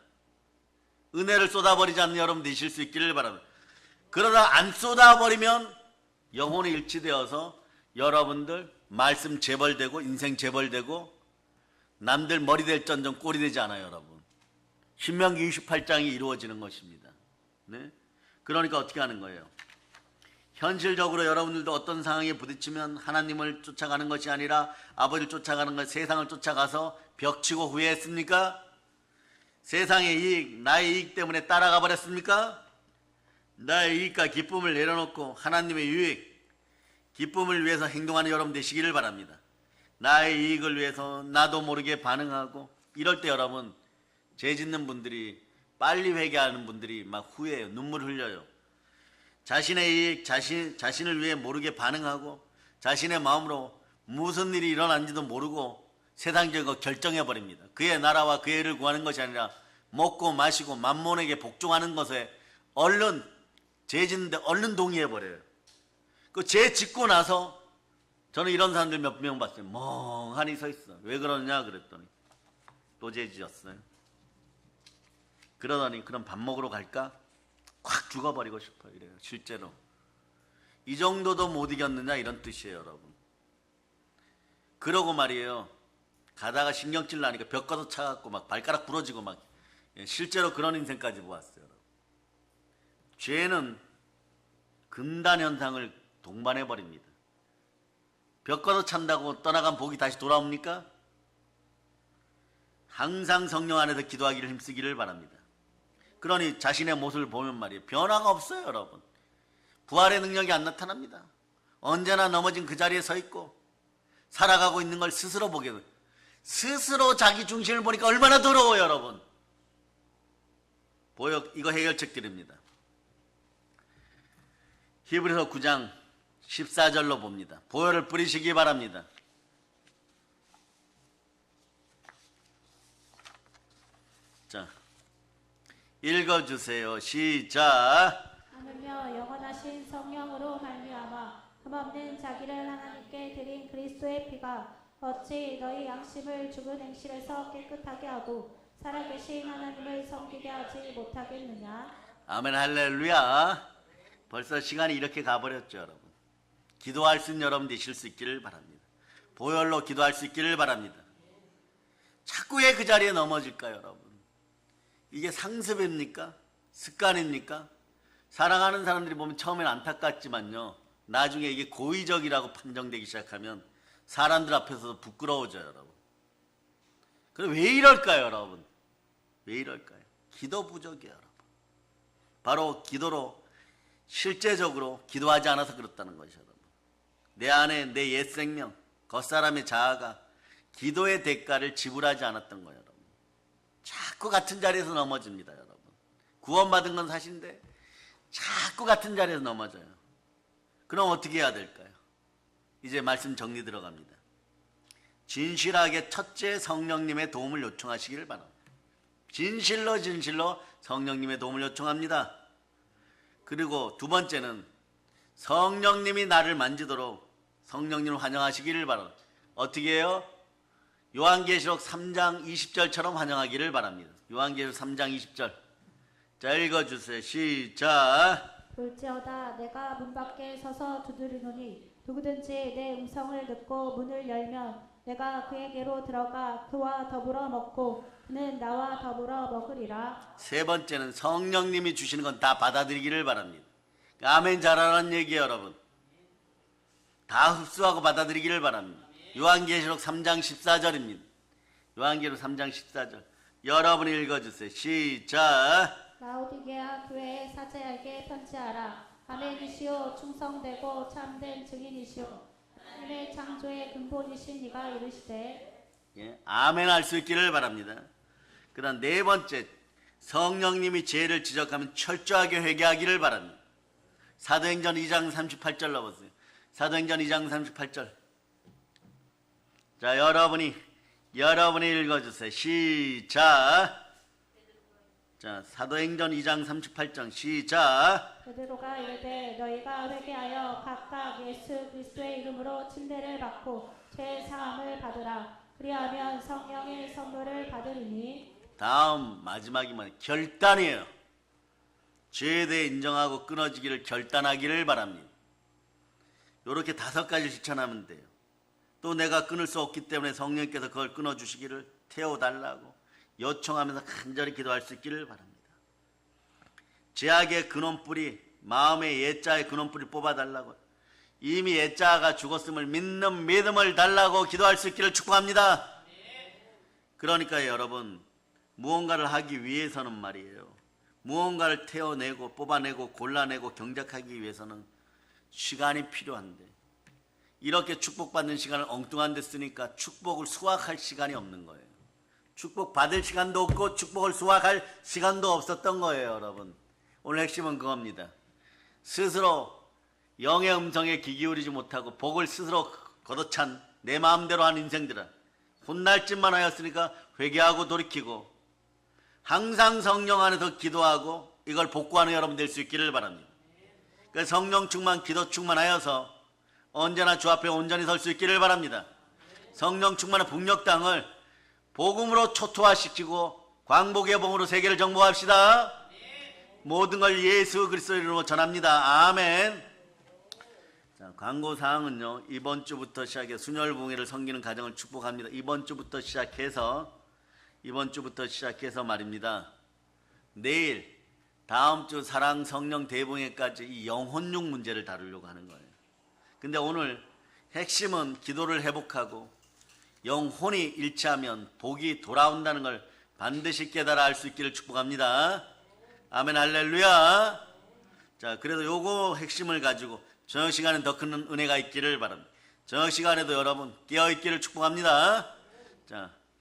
은혜를 쏟아버리지 않는 여러분 되실 수 있기를 바랍니다. 그러다 안 쏟아버리면 영혼이 일치되어서 여러분들 말씀 재벌되고 인생 재벌되고 남들 머리 될 전정 꼴이 되지 않아요, 여러분. 신명기 28장이 이루어지는 것입니다. 네? 그러니까 어떻게 하는 거예요? 현실적으로 여러분들도 어떤 상황에 부딪히면 하나님을 쫓아가는 것이 아니라 아버지를 쫓아가는 것, 세상을 쫓아가서 벽치고 후회했습니까? 세상의 이익, 나의 이익 때문에 따라가 버렸습니까? 나의 이익과 기쁨을 내려놓고 하나님의 유익, 기쁨을 위해서 행동하는 여러분 되시기를 바랍니다. 나의 이익을 위해서 나도 모르게 반응하고 이럴 때 여러분, 죄 짓는 분들이, 빨리 회개하는 분들이 막 후회해요. 눈물 흘려요. 자신의 이익, 자신을 위해 모르게 반응하고 자신의 마음으로 무슨 일이 일어난지도 모르고 세상적으로 결정해버립니다. 그의 나라와 그의 일을 구하는 것이 아니라 먹고 마시고 만몬에게 복종하는 것에 얼른 죄 짓는데 얼른 동의해버려요. 그 죄 짓고 나서 저는 이런 사람들 몇 명 봤어요. 멍하니 서 있어. 왜 그러냐 그랬더니 또 죄 지었어요. 그러더니 그럼 밥 먹으러 갈까? 확 죽어버리고 싶어요. 이래요. 실제로. 이 정도도 못 이겼느냐 이런 뜻이에요, 여러분. 그러고 말이에요. 가다가 신경질 나니까 벽 가서 차갖고 막 발가락 부러지고 막 실제로 그런 인생까지 보았어요. 여러분. 죄는 금단 현상을 동반해 버립니다. 벽 가서 찬다고 떠나간 복이 다시 돌아옵니까? 항상 성령 안에서 기도하기를 힘쓰기를 바랍니다. 그러니 자신의 모습을 보면 말이에요. 변화가 없어요, 여러분. 부활의 능력이 안 나타납니다. 언제나 넘어진 그 자리에 서 있고 살아가고 있는 걸 스스로 보게 돼요. 스스로 자기 중심을 보니까 얼마나 더러워요, 여러분. 이거 해결책 드립니다. 히브리서 9장 14절로 봅니다. 보혈을 뿌리시기 바랍니다. 자, 읽어주세요. 시작. 하물며 영원하신 성령으로 말미암아 흠없는 자기를 하나님께 드린 그리스도의 피가 어찌 너희 양심을 죽은 행실에서 깨끗하게 하고 살아계신 하나님을 섬기게 하지 못하겠느냐. 아멘 할렐루야. 벌써 시간이 이렇게 가버렸죠, 여러분. 기도할 수 있는 여러분 되실 수 있기를 바랍니다. 보혈로 기도할 수 있기를 바랍니다. 자꾸 왜 그 자리에 넘어질까요, 여러분? 이게 상습입니까? 습관입니까? 사랑하는 사람들이 보면 처음엔 안타깝지만요, 나중에 이게 고의적이라고 판정되기 시작하면 사람들 앞에서도 부끄러워져요, 여러분. 그럼 왜 이럴까요, 여러분? 왜 이럴까요? 기도 부족이에요, 여러분. 바로 기도로 실제적으로 기도하지 않아서 그렇다는 것이죠, 여러분. 내 안에 내 옛 생명, 겉사람의 자아가 기도의 대가를 지불하지 않았던 거예요, 여러분. 자꾸 같은 자리에서 넘어집니다, 여러분. 구원받은 건 사실인데 자꾸 같은 자리에서 넘어져요. 그럼 어떻게 해야 될까요? 이제 말씀 정리 들어갑니다. 진실하게 첫째 성령님의 도움을 요청하시기를 바랍니다. 진실로 성령님의 도움을 요청합니다. 그리고 두 번째는 성령님이 나를 만지도록 성령님을 환영하시기를 바랍니다. 어떻게 해요? 요한계시록 3장 20절처럼 환영하기를 바랍니다. 요한계시록 3장 20절. 자, 읽어주세요. 시작. 볼지어다 내가 문 밖에 서서 두드리노니 누구든지 내 음성을 듣고 문을 열면 내가 그에게로 들어가 그와 더불어 먹고 그는 나와 더불어 먹으리라. 세 번째는 성령님이 주시는 건 다 받아들이기를 바랍니다. 아멘 잘하라는 얘기예요, 여러분. 다 흡수하고 받아들이기를 바랍니다. 요한계시록 3장 14절입니다. 요한계시록 3장 14절. 여러분이 읽어주세요. 시작. 라오디게아 교회의 사제에게 편지하라. 아멘이시오 충성되고 참된 증인이시오 하나님의 창조의 근본이신 이가 이르시되. 아멘 할 수 있기를 바랍니다. 그다음 네 번째, 성령님이 죄를 지적하면 철저하게 회개하기를 바랍니다. 사도행전 2장 38절로 보세요. 사도행전 2장 38절. 자, 여러분이 읽어주세요. 시작. 자, 사도행전 2장 38절 시작. 베드로가 이르되 너희가 회개하여 각각 예수 그리스도의 이름으로 침례를 받고 죄 사함을 받으라. 그리하면 성령의 선물을 받으리니. 다음 마지막이면 결단이에요. 죄에 대해 인정하고 끊어지기를 결단하기를 바랍니다. 이렇게 5가지 실천하면 돼요. 또 내가 끊을 수 없기 때문에 성령께서 그걸 끊어주시기를 태워달라고 요청하면서 간절히 기도할 수 있기를 바랍니다. 죄악의 근원뿌리, 마음의 옛자의 근원뿌리 뽑아달라고, 이미 옛자가 죽었음을 믿는 믿음을 달라고 기도할 수 있기를 축복합니다. 그러니까 여러분, 무언가를 하기 위해서는 말이에요, 무언가를 태워내고 뽑아내고 골라내고 경작하기 위해서는 시간이 필요한데, 이렇게 축복받는 시간을 엉뚱한 데 쓰니까 축복을 수확할 시간이 없는 거예요. 축복 받을 시간도 없고 축복을 수확할 시간도 없었던 거예요, 여러분. 오늘 핵심은 그겁니다. 스스로 영의 음성에 귀 기울이지 못하고 복을 스스로 걷어찬 내 마음대로 한 인생들은 혼날 짓만 하였으니까 회개하고 돌이키고 항상 성령 안에서 기도하고 이걸 복구하는 여러분 될 수 있기를 바랍니다. 그 성령 충만, 기도 충만하여서 언제나 주 앞에 온전히 설 수 있기를 바랍니다. 성령 충만한 북녘 땅을 복음으로 초토화시키고 광복의 봉으로 세계를 정복합시다. 모든 걸 예수 그리스도의 이름으로 전합니다. 아멘. 자, 광고 사항은요, 이번 주부터 시작해 순혈봉회를 섬기는 가정을 축복합니다. 이번 주부터 시작해서 말입니다. 내일 다음 주 사랑 성령 대봉회까지 이 영혼육 문제를 다루려고 하는 거예요. 근데 오늘 핵심은 기도를 회복하고 영혼이 일치하면 복이 돌아온다는 걸 반드시 깨달아 알 수 있기를 축복합니다. 아멘, 할렐루야. 자, 그래도 요거 핵심을 가지고 저녁 시간에 더 큰 은혜가 있기를 바랍니다. 저녁 시간에도 여러분 깨어 있기를 축복합니다. 자,